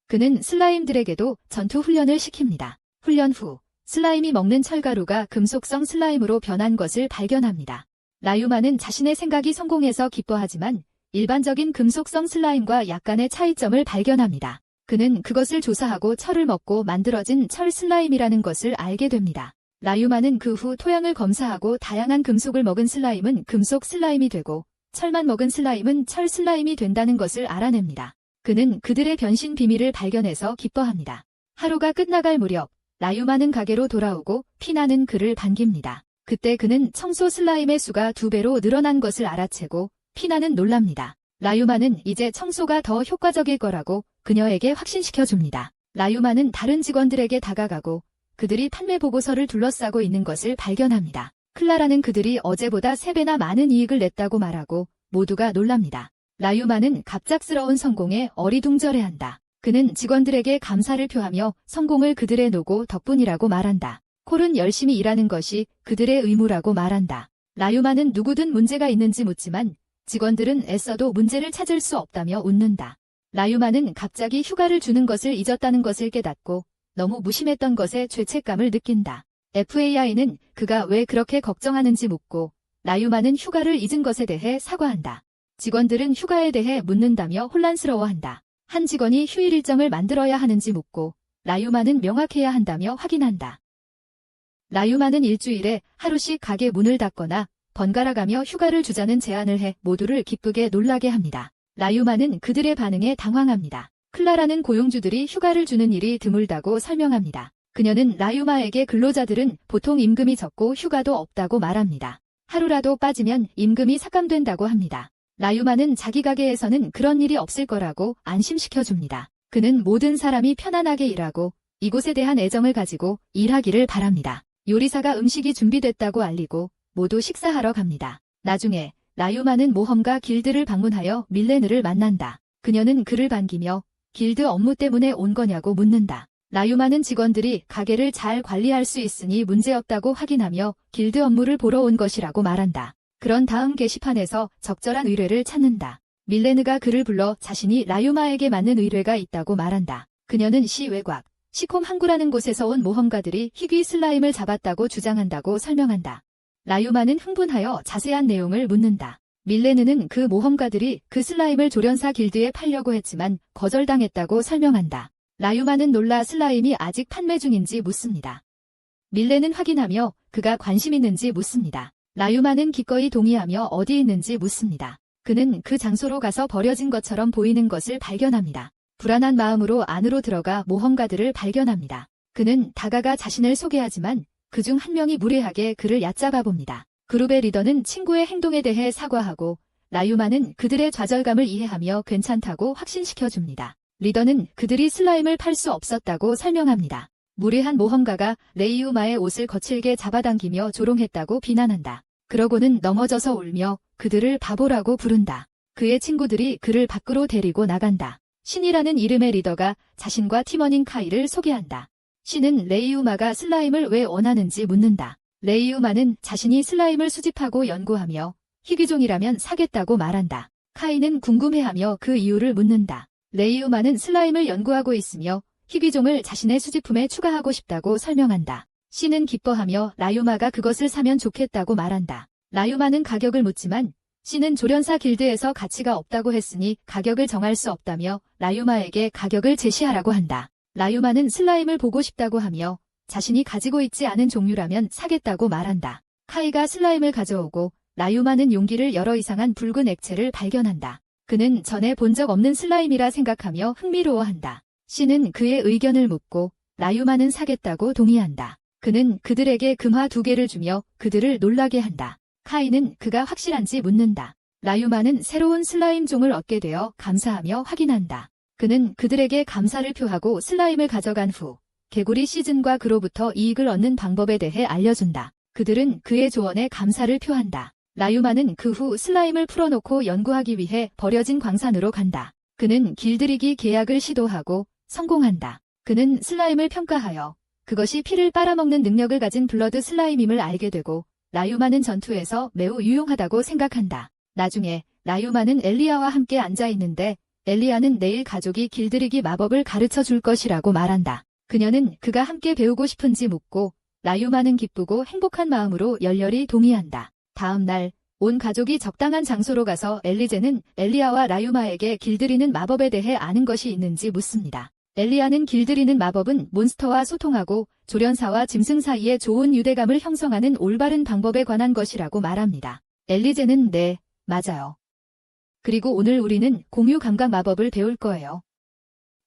그는 슬라임들에게도 전투 훈련을 시킵니다. 훈련 후 슬라임이 먹는 철가루가 금속성 슬라임으로 변한 것을 발견합니다. 라유마는 자신의 생각이 성공해서 기뻐하지만 일반적인 금속성 슬라임과 약간의 차이점을 발견합니다. 그는 그것을 조사하고 철을 먹고 만들어진 철 슬라임이라는 것을 알게 됩니다. 라유마는 그 후 토양을 검사하고 다양한 금속을 먹은 슬라임은 금속 슬라임이 되고 철만 먹은 슬라임은 철 슬라임이 된다는 것을 알아냅니다. 그는 그들의 변신 비밀을 발견해서 기뻐합니다. 하루가 끝나갈 무렵 라유마는 가게로 돌아오고 피나는 그를 반깁니다. 그때 그는 청소 슬라임의 수가 2배로 늘어난 것을 알아채고 피나는 놀랍니다. 라유마는 이제 청소가 더 효과적일 거라고 그녀에게 확신시켜줍니다. 라유마는 다른 직원들에게 다가가고 그들이 판매 보고서를 둘러싸고 있는 것을 발견합니다. 클라라는 그들이 어제보다 3배나 많은 이익을 냈다고 말하고 모두가 놀랍니다. 라유마는 갑작스러운 성공에 어리둥절해한다. 그는 직원들에게 감사를 표하며 성공을 그들의 노고 덕분이라고 말한다. 콜은 열심히 일하는 것이 그들의 의무라고 말한다. 라유마는 누구든 문제가 있는지 묻지만 직원들은 애써도 문제를 찾을 수 없다며 웃는다. 라유마는 갑자기 휴가를 주는 것을 잊었다는 것을 깨닫고 너무 무심했던 것에 죄책감을 느낀다. FAI는 그가 왜 그렇게 걱정하는지 묻고 라유마는 휴가를 잊은 것에 대해 사과한다. 직원들은 휴가에 대해 묻는다며 혼란스러워한다. 한 직원이 휴일 일정을 만들어야 하는지 묻고 라유마는 명확해야 한다며 확인한다. 라유마는 일주일에 하루씩 가게 문을 닫거나 번갈아가며 휴가를 주자는 제안을 해 모두를 기쁘게 놀라게 합니다. 라유마는 그들의 반응에 당황합니다. 클라라는 고용주들이 휴가를 주는 일이 드물다고 설명합니다. 그녀는 라유마에게 근로자들은 보통 임금이 적고 휴가도 없다고 말합니다. 하루라도 빠지면 임금이 삭감된다고 합니다. 라유마는 자기 가게에서는 그런 일이 없을 거라고 안심시켜줍니다. 그는 모든 사람이 편안하게 일하고 이곳에 대한 애정을 가지고 일하기를 바랍니다. 요리사가 음식이 준비됐다고 알리고 모두 식사하러 갑니다. 나중에 라유마는 모험가 길드를 방문하여 밀레느를 만난다. 그녀는 그를 반기며 길드 업무 때문에 온 거냐고 묻는다. 라유마는 직원들이 가게를 잘 관리할 수 있으니 문제없다고 확인하며 길드 업무를 보러 온 것이라고 말한다. 그런 다음 게시판에서 적절한 의뢰를 찾는다. 밀레느가 그를 불러 자신이 라유마에게 맞는 의뢰가 있다고 말한다. 그녀는 시 외곽, 시콤 항구라는 곳에서 온 모험가들이 희귀 슬라임을 잡았다고 주장한다고 설명한다. 라유마는 흥분하여 자세한 내용을 묻는다. 밀레느는 그 모험가들이 그 슬라임을 조련사 길드에 팔려고 했지만 거절당했다고 설명한다. 라유마는 놀라 슬라임이 아직 판매 중인지 묻습니다. 밀레는 확인하며 그가 관심 있는지 묻습니다. 라유마는 기꺼이 동의하며 어디 있는지 묻습니다. 그는 그 장소로 가서 버려진 것처럼 보이는 것을 발견합니다. 불안한 마음으로 안으로 들어가 모험가들을 발견합니다. 그는 다가가 자신을 소개하지만 그중 한 명이 무례하게 그를 얕잡아 봅니다. 그룹의 리더는 친구의 행동에 대해 사과하고 라유마는 그들의 좌절감을 이해하며 괜찮다고 확신시켜줍니다. 리더는 그들이 슬라임을 팔 수 없었다고 설명합니다. 무례한 모험가가 레이유마의 옷을 거칠게 잡아당기며 조롱했다고 비난한다. 그러고는 넘어져서 울며 그들을 바보라고 부른다. 그의 친구들이 그를 밖으로 데리고 나간다. 신이라는 이름의 리더가 자신과 팀원인 카이를 소개한다. 신은 레이유마가 슬라임을 왜 원하는지 묻는다. 레이유마는 자신이 슬라임을 수집하고 연구하며 희귀종이라면 사겠다고 말한다. 카이는 궁금해하며 그 이유를 묻는다. 레이유마는 슬라임을 연구하고 있으며 희귀종을 자신의 수집품에 추가하고 싶다고 설명한다. 신은 기뻐하며 라유마가 그것을 사면 좋겠다고 말한다. 라유마는 가격을 묻지만 신은 조련사 길드에서 가치가 없다고 했으니 가격을 정할 수 없다며 라유마에게 가격을 제시하라고 한다. 라유마는 슬라임을 보고 싶다고 하며 자신이 가지고 있지 않은 종류라면 사겠다고 말한다. 카이가 슬라임을 가져오고 라유마는 용기를 열어 이상한 붉은 액체를 발견한다. 그는 전에 본 적 없는 슬라임이라 생각하며 흥미로워한다. 신은 그의 의견을 묻고 라유마는 사겠다고 동의한다. 그는 그들에게 금화 2개를 주며 그들을 놀라게 한다. 카이는 그가 확실한지 묻는다. 라유마는 새로운 슬라임 종을 얻게 되어 감사하며 확인한다. 그는 그들에게 감사를 표하고 슬라임을 가져간 후 개구리 시즌과 그로부터 이익을 얻는 방법에 대해 알려준다. 그들은 그의 조언에 감사를 표한다. 라유마는 그 후 슬라임을 풀어놓고 연구하기 위해 버려진 광산으로 간다. 그는 길들이기 계약을 시도하고 성공한다. 그는 슬라임을 평가하여 그것이 피를 빨아먹는 능력을 가진 블러드 슬라임임을 알게 되고 라유마는 전투에서 매우 유용하다고 생각한다. 나중에 라유마는 엘리아와 함께 앉아있는데 엘리아는 내일 가족이 길들이기 마법을 가르쳐 줄 것이라고 말한다. 그녀는 그가 함께 배우고 싶은지 묻고 라유마는 기쁘고 행복한 마음으로 열렬히 동의한다. 다음 날 온 가족이 적당한 장소로 가서 엘리제는 엘리아와 라유마에게 길들이는 마법에 대해 아는 것이 있는지 묻습니다. 엘리아는 길들이는 마법은 몬스터와 소통하고 조련사와 짐승 사이에 좋은 유대감을 형성하는 올바른 방법에 관한 것이라고 말합니다. 엘리제는 네, 맞아요. 그리고 오늘 우리는 공유 감각 마법을 배울 거예요.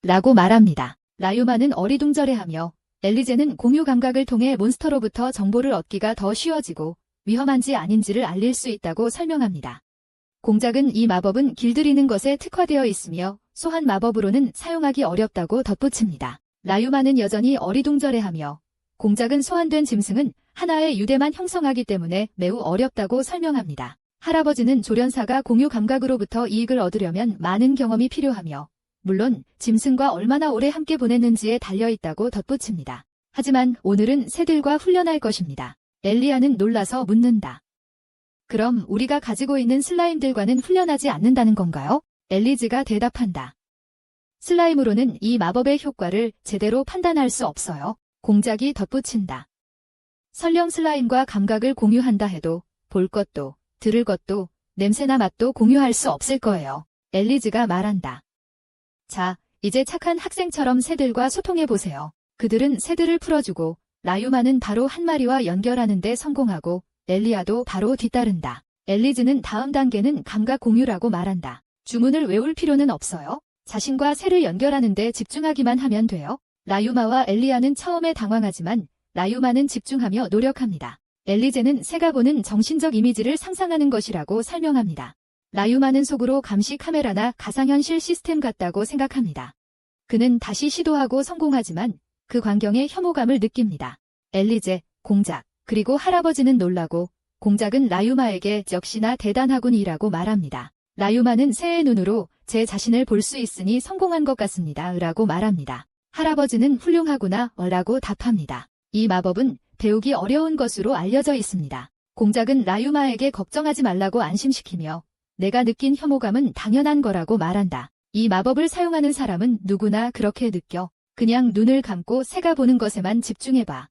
라고 말합니다. 라유마는 어리둥절해하며 엘리제는 공유 감각을 통해 몬스터로부터 정보를 얻기가 더 쉬워지고 위험한지 아닌지를 알릴 수 있다고 설명합니다. 공작은 이 마법은 길들이는 것에 특화되어 있으며 소환 마법으로는 사용하기 어렵다고 덧붙입니다. 라유마는 여전히 어리둥절해하며 공작은 소환된 짐승은 하나의 유대만 형성하기 때문에 매우 어렵다고 설명합니다. 할아버지는 조련사가 공유 감각으로부터 이익을 얻으려면 많은 경험이 필요하며 물론 짐승과 얼마나 오래 함께 보냈는지에 달려있다고 덧붙입니다. 하지만 오늘은 새들과 훈련할 것입니다. 엘리아는 놀라서 묻는다. 그럼 우리가 가지고 있는 슬라임들과는 훈련하지 않는다는 건가요? 엘리즈가 대답한다. 슬라임으로는 이 마법의 효과를 제대로 판단할 수 없어요. 공작이 덧붙인다. 설령 슬라임과 감각을 공유한다 해도 볼 것도 들을 것도 냄새나 맛도 공유할 수 없을 거예요. 엘리즈가 말한다. 자, 이제 착한 학생처럼 새들과 소통해보세요. 그들은 새들을 풀어주고 라유마는 바로 한 마리와 연결하는 데 성공하고 엘리아도 바로 뒤따른다. 엘리즈는 다음 단계는 감각 공유라고 말한다. 주문을 외울 필요는 없어요. 자신과 새를 연결하는 데 집중하기만 하면 돼요. 라유마와 엘리아는 처음에 당황하지만 라유마는 집중하며 노력합니다. 엘리제는 새가 보는 정신적 이미지를 상상하는 것이라고 설명합니다. 라유마는 속으로 감시 카메라나 가상현실 시스템 같다고 생각합니다. 그는 다시 시도하고 성공하지만 그 광경에 혐오감을 느낍니다. 엘리제, 공작, 그리고 할아버지는 놀라고 공작은 라유마에게 역시나 대단하군이라고 말합니다. 라유마는 새의 눈으로 제 자신을 볼 수 있으니 성공한 것 같습니다. 라고 말합니다. 할아버지는 훌륭하구나 라고 답합니다. 이 마법은 배우기 어려운 것으로 알려져 있습니다. 공작은 라유마에게 걱정하지 말라고 안심시키며 내가 느낀 혐오감은 당연한 거라고 말한다. 이 마법을 사용하는 사람은 누구나 그렇게 느껴. 그냥 눈을 감고 새가 보는 것에만 집중해봐.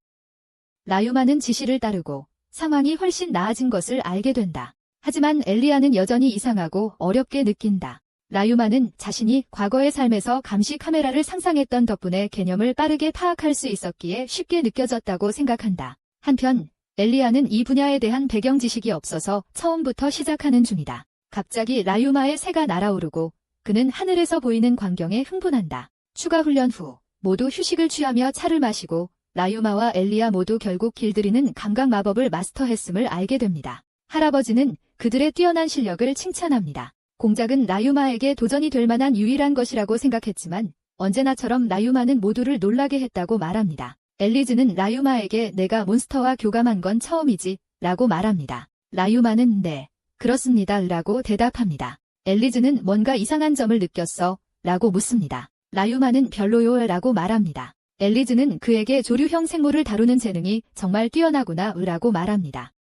라유마는 지시를 따르고 상황이 훨씬 나아진 것을 알게 된다. 하지만 엘리야는 여전히 이상하고 어렵게 느낀다. 라유마는 자신이 과거의 삶에서 감시 카메라를 상상했던 덕분에 개념을 빠르게 파악할 수 있었기에 쉽게 느껴졌다고 생각한다. 한편 엘리야는 이 분야에 대한 배경 지식이 없어서 처음부터 시작하는 중이다. 갑자기 라유마의 새가 날아오르고 그는 하늘에서 보이는 광경에 흥분한다. 추가 훈련 후 모두 휴식을 취하며 차를 마시고 라유마와 엘리야 모두 결국 길들이는 감각 마법을 마스터했음을 알게 됩니다. 할아버지는 그들의 뛰어난 실력을 칭찬합니다. 공작은 라유마에게 도전이 될 만한 유일한 것이라고 생각했지만 언제나처럼 라유마는 모두를 놀라게 했다고 말합니다. 엘리즈는 라유마에게 내가 몬스터와 교감한 건 처음이지 라고 말합니다. 라유마는 네, 그렇습니다 라고 대답합니다. 엘리즈는 뭔가 이상한 점을 느꼈어 라고 묻습니다. 라유마는 별로요 라고 말합니다. 엘리즈는 그에게 조류형 생물을 다루는 재능이 정말 뛰어나구나 라고 말합니다.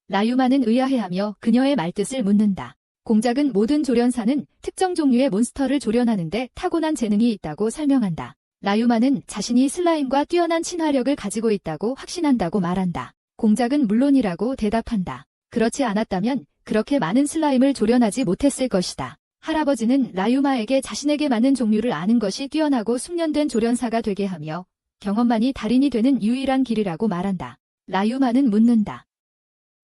라유마는 의아해하며 그녀의 말뜻을 묻는다. 공작은 모든 조련사는 특정 종류의 몬스터를 조련하는데 타고난 재능이 있다고 설명한다. 라유마는 자신이 슬라임과 뛰어난 친화력을 가지고 있다고 확신한다고 말한다. 공작은 물론이라고 대답한다. 그렇지 않았다면 그렇게 많은 슬라임을 조련하지 못했을 것이다. 할아버지는 라유마에게 자신에게 맞는 종류를 아는 것이 뛰어나고 숙련된 조련사가 되게 하며 경험만이 달인이 되는 유일한 길이라고 말한다. 라유마는 묻는다.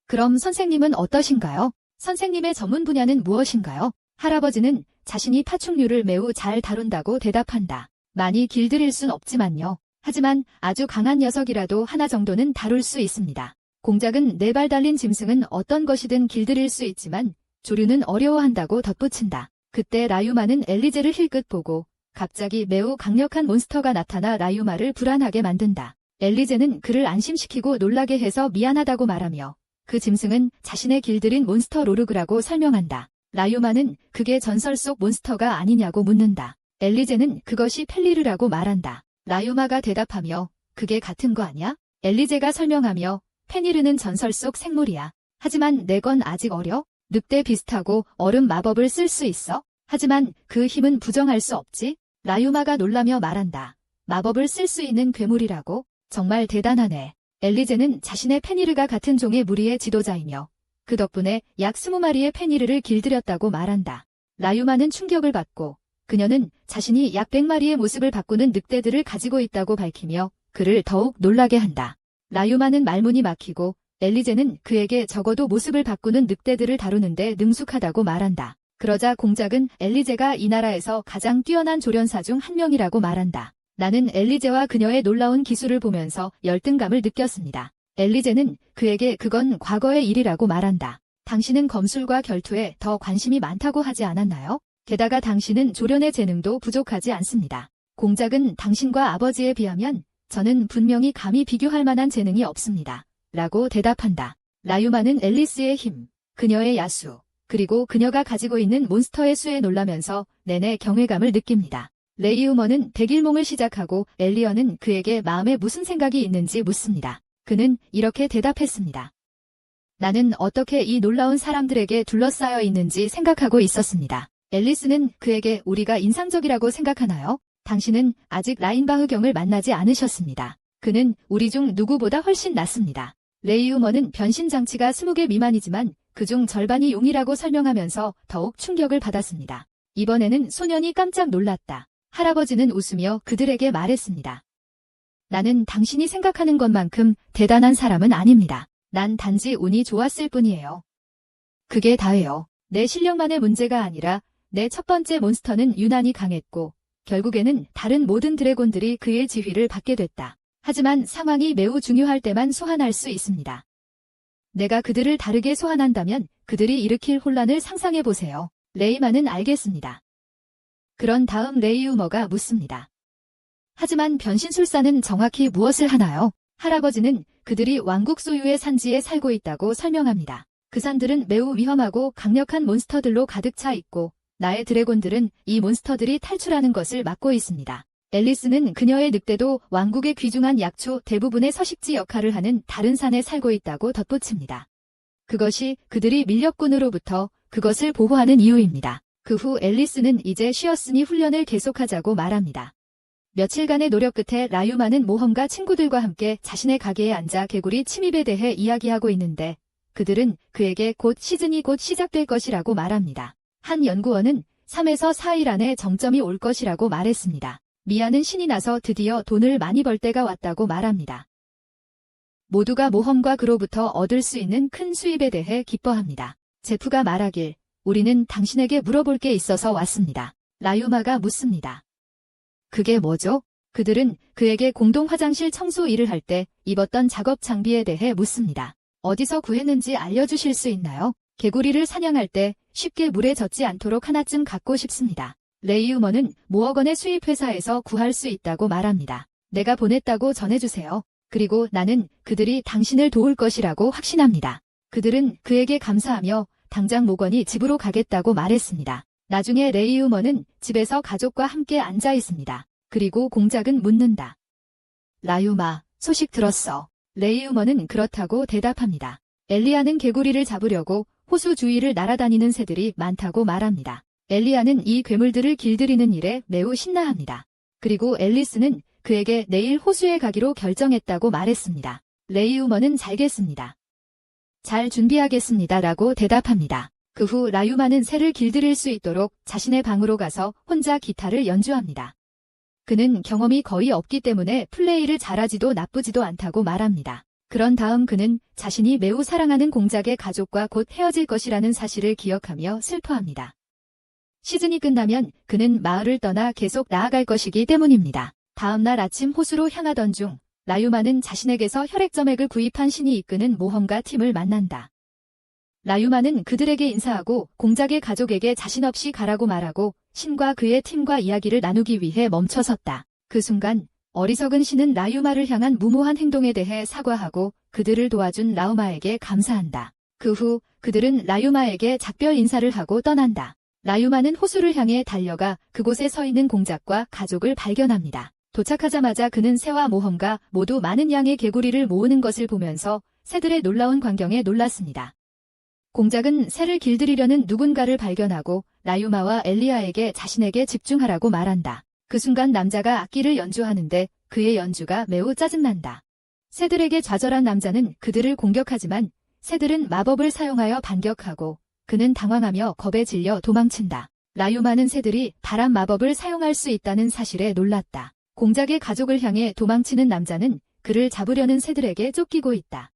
그럼 선생님은 어떠신가요? 선생님의 전문 분야는 무엇인가요? 할아버지는 자신이 파충류를 매우 잘 다룬다고 대답한다. 많이 길들일 순 없지만요. 하지만 아주 강한 녀석이라도 하나 정도는 다룰 수 있습니다. 공작은 4발 달린 짐승은 어떤 것이든 길들일 수 있지만 조류는 어려워한다고 덧붙인다. 그때 라유마는 엘리제를 힐끗 보고 갑자기 매우 강력한 몬스터가 나타나 라유마를 불안하게 만든다. 엘리제는 그를 안심시키고 놀라게 해서 미안하다고 말하며 그 짐승은 자신의 길들인 몬스터 로르그라고 설명한다. 라유마는 그게 전설 속 몬스터가 아니냐고 묻는다. 엘리제는 그것이 펠리르라고 말한다. 라유마가 대답하며 그게 같은 거 아냐? 엘리제가 설명하며 페니르는 전설 속 생물이야. 하지만 내 건 아직 어려? 늑대 비슷하고 얼음 마법을 쓸 수 있어? 하지만 그 힘은 부정할 수 없지? 라유마가 놀라며 말한다. 마법을 쓸 수 있는 괴물이라고? 정말 대단하네. 엘리제는 자신의 페니르가 같은 종의 무리의 지도자이며 그 덕분에 약 20마리의 페니르를 길들였다고 말한다. 라유마는 충격을 받고 그녀는 자신이 약 100마리의 모습을 바꾸는 늑대들을 가지고 있다고 밝히며 그를 더욱 놀라게 한다. 라유마는 말문이 막히고 엘리제는 그에게 적어도 모습을 바꾸는 늑대들을 다루는데 능숙하다고 말한다. 그러자 공작은 엘리제가 이 나라에서 가장 뛰어난 조련사 중 한 명이라고 말한다. 나는 엘리제와 그녀의 놀라운 기술을 보면서 열등감을 느꼈습니다. 엘리제는 그에게 그건 과거의 일이라고 말한다. 당신은 검술과 결투에 더 관심이 많다고 하지 않았나요? 게다가 당신은 조련의 재능도 부족하지 않습니다. 공작은 당신과 아버지에 비하면 저는 분명히 감히 비교할 만한 재능이 없습니다. 라고 대답한다. 라유마는 앨리스의 힘, 그녀의 야수, 그리고 그녀가 가지고 있는 몬스터의 수에 놀라면서 내내 경외감을 느낍니다. 레이우머는 백일몽을 시작하고 엘리언은 그에게 마음에 무슨 생각이 있는지 묻습니다. 그는 이렇게 대답했습니다. 나는 어떻게 이 놀라운 사람들에게 둘러싸여 있는지 생각하고 있었습니다. 앨리스는 그에게 우리가 인상적이라고 생각하나요? 당신은 아직 라인바흐경을 만나지 않으셨습니다. 그는 우리 중 누구보다 훨씬 낫습니다. 레이우머는 변신 장치가 20개 미만이지만 그중 절반이 용이라고 설명하면서 더욱 충격을 받았습니다. 이번에는 소년이 깜짝 놀랐다. 할아버지는 웃으며 그들에게 말했습니다. 나는 당신이 생각하는 것만큼 대단한 사람은 아닙니다. 난 단지 운이 좋았을 뿐이에요. 그게 다예요. 내 실력만의 문제가 아니라 내 첫 번째 몬스터는 유난히 강했고 결국에는 다른 모든 드래곤들이 그의 지휘를 받게 됐다. 하지만 상황이 매우 중요할 때만 소환할 수 있습니다. 내가 그들을 다르게 소환한다면 그들이 일으킬 혼란을 상상해보세요. 레이만은 알겠습니다. 그런 다음 레이우머가 묻습니다. 하지만 변신술사는 정확히 무엇을 하나요? 할아버지는 그들이 왕국 소유의 산지에 살고 있다고 설명합니다. 그 산들은 매우 위험하고 강력한 몬스터들로 가득 차 있고 나의 드래곤들은 이 몬스터들이 탈출하는 것을 막고 있습니다. 앨리스는 그녀의 늑대도 왕국의 귀중한 약초 대부분의 서식지 역할을 하는 다른 산에 살고 있다고 덧붙입니다. 그것이 그들이 밀렵꾼으로부터 그것을 보호하는 이유입니다. 그 후 앨리스는 이제 쉬었으니 훈련을 계속하자고 말합니다. 며칠간의 노력 끝에 라유마는 모험가 친구들과 함께 자신의 가게에 앉아 개구리 침입에 대해 이야기하고 있는데 그들은 그에게 곧 시즌이 곧 시작될 것이라고 말합니다. 한 연구원은 3에서 4일 안에 정점이 올 것이라고 말했습니다. 미아는 신이 나서 드디어 돈을 많이 벌 때가 왔다고 말합니다. 모두가 모험과 그로부터 얻을 수 있는 큰 수입에 대해 기뻐합니다. 제프가 말하길 우리는 당신에게 물어볼 게 있어서 왔습니다. 라유마가 묻습니다. 그게 뭐죠? 그들은 그에게 공동 화장실 청소 일을 할 때 입었던 작업 장비에 대해 묻습니다. 어디서 구했는지 알려주실 수 있나요? 개구리를 사냥할 때 쉽게 물에 젖지 않도록 하나쯤 갖고 싶습니다. 레이우머는 모어건의 수입회사에서 구할 수 있다고 말합니다. 내가 보냈다고 전해주세요. 그리고 나는 그들이 당신을 도울 것이라고 확신합니다. 그들은 그에게 감사하며 당장 모건이 집으로 가겠다고 말했습니다. 나중에 레이우머는 집에서 가족과 함께 앉아 있습니다. 그리고 공작은 묻는다. 라유마, 소식 들었어. 레이우머는 그렇다고 대답합니다. 엘리아는 개구리를 잡으려고 호수 주위를 날아다니는 새들이 많다고 말합니다. 엘리아는 이 괴물들을 길들이는 일에 매우 신나합니다. 그리고 앨리스는 그에게 내일 호수에 가기로 결정했다고 말했습니다. 레이우머는 잘겠습니다. 잘 준비하겠습니다 라고 대답합니다. 그 후 라유마는 새를 길들일 수 있도록 자신의 방으로 가서 혼자 기타를 연주합니다. 그는 경험이 거의 없기 때문에 플레이를 잘하지도 나쁘지도 않다고 말합니다. 그런 다음 그는 자신이 매우 사랑하는 공작의 가족과 곧 헤어질 것이라는 사실을 기억하며 슬퍼합니다. 시즌이 끝나면 그는 마을을 떠나 계속 나아갈 것이기 때문입니다. 다음 날 아침 호수로 향하던 중 라유마는 자신에게서 혈액점액을 구입한 신이 이끄는 모험가 팀을 만난다. 라유마는 그들에게 인사하고 공작의 가족에게 자신 없이 가라고 말하고 신과 그의 팀과 이야기를 나누기 위해 멈춰섰다. 그 순간 어리석은 신은 라유마를 향한 무모한 행동에 대해 사과하고 그들을 도와준 라우마에게 감사한다. 그 후 그들은 라유마에게 작별 인사를 하고 떠난다. 라유마는 호수를 향해 달려가 그곳에 서 있는 공작과 가족을 발견합니다. 도착하자마자 그는 새와 모험가 모두 많은 양의 개구리를 모으는 것을 보면서 새들의 놀라운 광경에 놀랐습니다. 공작은 새를 길들이려는 누군가를 발견하고 라유마와 엘리아에게 자신에게 집중하라고 말한다. 그 순간 남자가 악기를 연주하는데 그의 연주가 매우 짜증난다. 새들에게 좌절한 남자는 그들을 공격하지만 새들은 마법을 사용하여 반격하고 그는 당황하며 겁에 질려 도망친다. 라유마는 새들이 바람 마법을 사용할 수 있다는 사실에 놀랐다. 공작의 가족을 향해 도망치는 남자는 그를 잡으려는 새들에게 쫓기고 있다.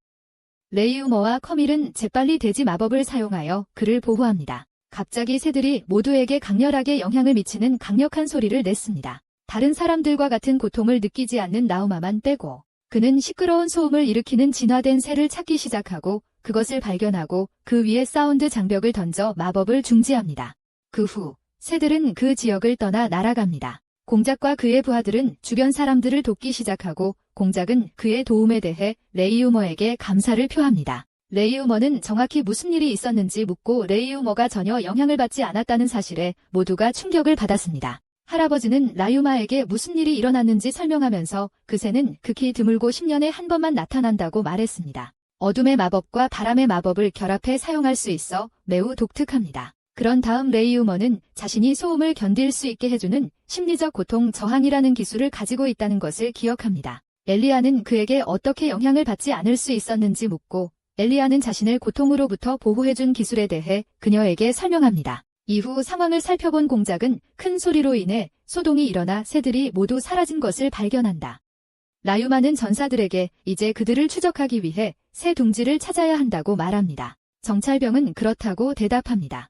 레이우머와 커밀은 재빨리 돼지 마법을 사용하여 그를 보호합니다. 갑자기 새들이 모두에게 강렬하게 영향을 미치는 강력한 소리를 냈습니다. 다른 사람들과 같은 고통을 느끼지 않는 라우마만 빼고 그는 시끄러운 소음을 일으키는 진화된 새를 찾기 시작하고 그것을 발견하고 그 위에 사운드 장벽을 던져 마법을 중지합니다. 그 후 새들은 그 지역을 떠나 날아갑니다. 공작과 그의 부하들은 주변 사람들을 돕기 시작하고 공작은 그의 도움에 대해 레이우머에게 감사를 표합니다. 레이우머는 정확히 무슨 일이 있었는지 묻고 레이우머가 전혀 영향을 받지 않았다는 사실에 모두가 충격을 받았습니다. 할아버지는 라유마에게 무슨 일이 일어났는지 설명하면서 그 새는 극히 드물고 10년에 한 번만 나타난다고 말했습니다. 어둠의 마법과 바람의 마법을 결합해 사용할 수 있어 매우 독특합니다. 그런 다음 레이우머는 자신이 소음을 견딜 수 있게 해주는 심리적 고통 저항이라는 기술을 가지고 있다는 것을 기억합니다. 엘리아는 그에게 어떻게 영향을 받지 않을 수 있었는지 묻고 엘리아는 자신을 고통으로부터 보호해준 기술에 대해 그녀에게 설명합니다. 이후 상황을 살펴본 공작은 큰 소리로 인해 소동이 일어나 새들이 모두 사라진 것을 발견한다. 라유마는 전사들에게 이제 그들을 추적하기 위해 새 둥지를 찾아야 한다고 말합니다. 정찰병은 그렇다고 대답합니다.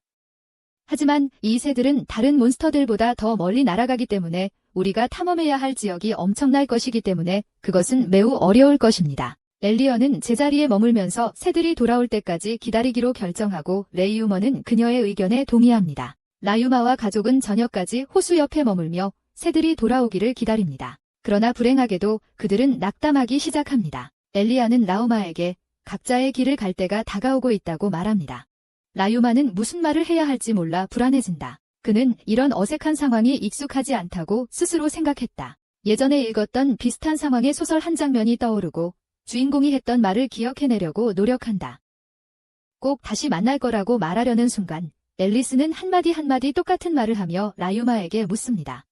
하지만 이 새들은 다른 몬스터들보다 더 멀리 날아가기 때문에 우리가 탐험해야 할 지역이 엄청날 것이기 때문에 그것은 매우 어려울 것입니다. 엘리어는 제자리에 머물면서 새들이 돌아올 때까지 기다리기로 결정하고 레이우머는 그녀의 의견에 동의합니다. 라유마와 가족은 저녁까지 호수 옆에 머물며 새들이 돌아오기를 기다립니다. 그러나 불행하게도 그들은 낙담하기 시작합니다. 엘리아는 라우마에게 각자의 길을 갈 때가 다가오고 있다고 말합니다. 라유마는 무슨 말을 해야 할지 몰라 불안해진다. 그는 이런 어색한 상황이 익숙하지 않다고 스스로 생각했다. 예전에 읽었던 비슷한 상황의 소설 한 장면이 떠오르고 주인공이 했던 말을 기억해내려고 노력한다. 꼭 다시 만날 거라고 말하려는 순간 앨리스는 한마디 똑같은 말을 하며 라유마에게 묻습니다.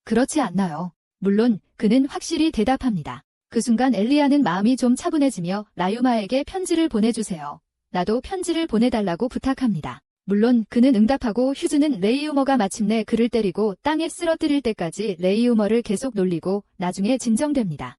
그렇지 않나요? 물론 그는 확실히 대답합니다. 그 순간 엘리야는 마음이 좀 차분해지며 라유마에게 편지를 보내주세요. 나도 편지를 보내달라고 부탁합니다. 물론 그는 응답하고 휴즈는 레이우머가 마침내 그를 때리고 땅에 쓰러뜨릴 때까지 레이우머를 계속 놀리고 나중에 진정됩니다.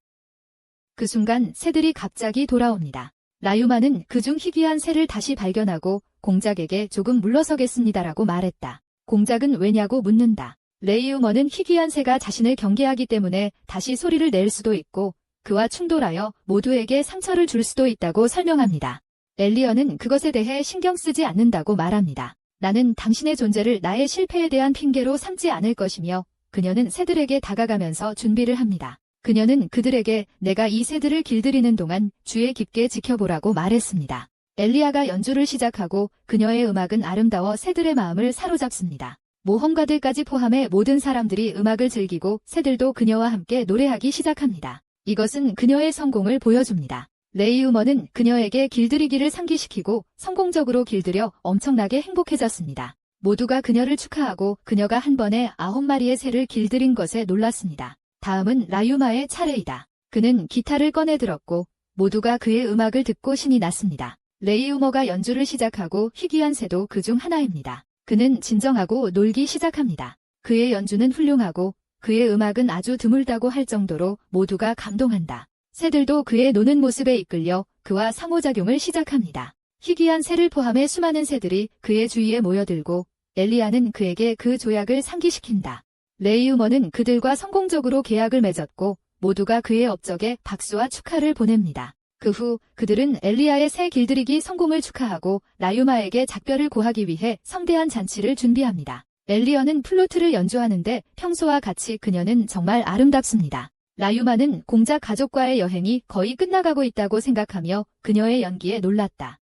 그 순간 새들이 갑자기 돌아옵니다. 라유마는 그중 희귀한 새를 다시 발견하고 공작에게 조금 물러서겠습니다라고 말했다. 공작은 왜냐고 묻는다. 레이우머는 희귀한 새가 자신을 경계하기 때문에 다시 소리를 낼 수도 있고 그와 충돌하여 모두에게 상처를 줄 수도 있다고 설명합니다. 엘리어는 그것에 대해 신경 쓰지 않는다고 말합니다. 나는 당신의 존재를 나의 실패에 대한 핑계로 삼지 않을 것이며 그녀는 새들에게 다가가면서 준비를 합니다. 그녀는 그들에게 내가 이 새들을 길들이는 동안 주의 깊게 지켜보라고 말했습니다. 엘리야가 연주를 시작하고 그녀의 음악은 아름다워 새들의 마음을 사로잡습니다. 모험가들까지 포함해 모든 사람들이 음악을 즐기고 새들도 그녀와 함께 노래하기 시작합니다. 이것은 그녀의 성공을 보여줍니다. 레이우머는 그녀에게 길들이기를 상기시키고 성공적으로 길들여 엄청나게 행복해졌습니다. 모두가 그녀를 축하하고 그녀가 한 번에 9마리의 새를 길들인 것에 놀랐습니다. 다음은 라유마의 차례이다. 그는 기타를 꺼내 들었고 모두가 그의 음악을 듣고 신이 났습니다. 레이우머가 연주를 시작하고 희귀한 새도 그중 하나입니다. 그는 진정하고 놀기 시작합니다. 그의 연주는 훌륭하고 그의 음악은 아주 드물다고 할 정도로 모두가 감동한다. 새들도 그의 노는 모습에 이끌려 그와 상호작용을 시작합니다. 희귀한 새를 포함해 수많은 새들이 그의 주위에 모여들고 엘리야는 그에게 그 조약을 상기시킨다. 레이우머는 그들과 성공적으로 계약을 맺었고 모두가 그의 업적에 박수와 축하를 보냅니다. 그 후 그들은 엘리야의 새 길들이기 성공을 축하하고 라유마에게 작별을 고하기 위해 성대한 잔치를 준비합니다. 엘리어는 플루트를 연주하는데 평소와 같이 그녀는 정말 아름답습니다. 라유마는 공작 가족과의 여행이 거의 끝나가고 있다고 생각하며 그녀의 연기에 놀랐다.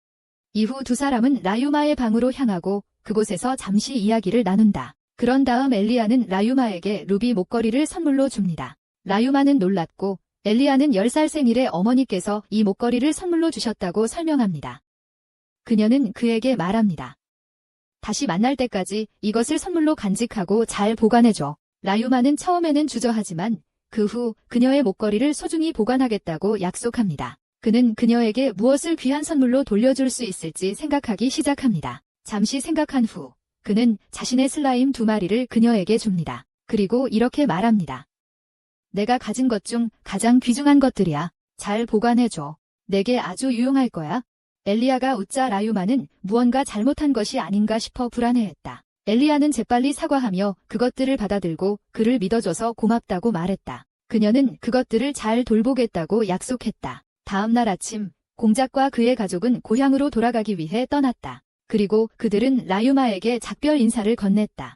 이후 두 사람은 라유마의 방으로 향하고 그곳에서 잠시 이야기를 나눈다. 그런 다음 엘리야는 라유마에게 루비 목걸이를 선물로 줍니다. 라유마는 놀랐고 엘리야는 10살 생일에 어머니께서 이 목걸이를 선물로 주셨다고 설명합니다. 그녀는 그에게 말합니다. 다시 만날 때까지 이것을 선물로 간직하고 잘 보관해줘. 라유마는 처음에는 주저하지만 그 후 그녀의 목걸이를 소중히 보관하겠다고 약속합니다. 그는 그녀에게 무엇을 귀한 선물로 돌려줄 수 있을지 생각하기 시작합니다. 잠시 생각한 후 그는 자신의 슬라임 2마리를 그녀에게 줍니다. 그리고 이렇게 말합니다. 내가 가진 것 중 가장 귀중한 것들이야. 잘 보관해줘. 내게 아주 유용할 거야. 엘리야가 웃자 라유마는 무언가 잘못한 것이 아닌가 싶어 불안해했다. 엘리야는 재빨리 사과하며 그것들을 받아들고 그를 믿어줘서 고맙다고 말했다. 그녀는 그것들을 잘 돌보겠다고 약속했다. 다음 날 아침 공작과 그의 가족은 고향으로 돌아가기 위해 떠났다. 그리고 그들은 라유마에게 작별 인사를 건넸다.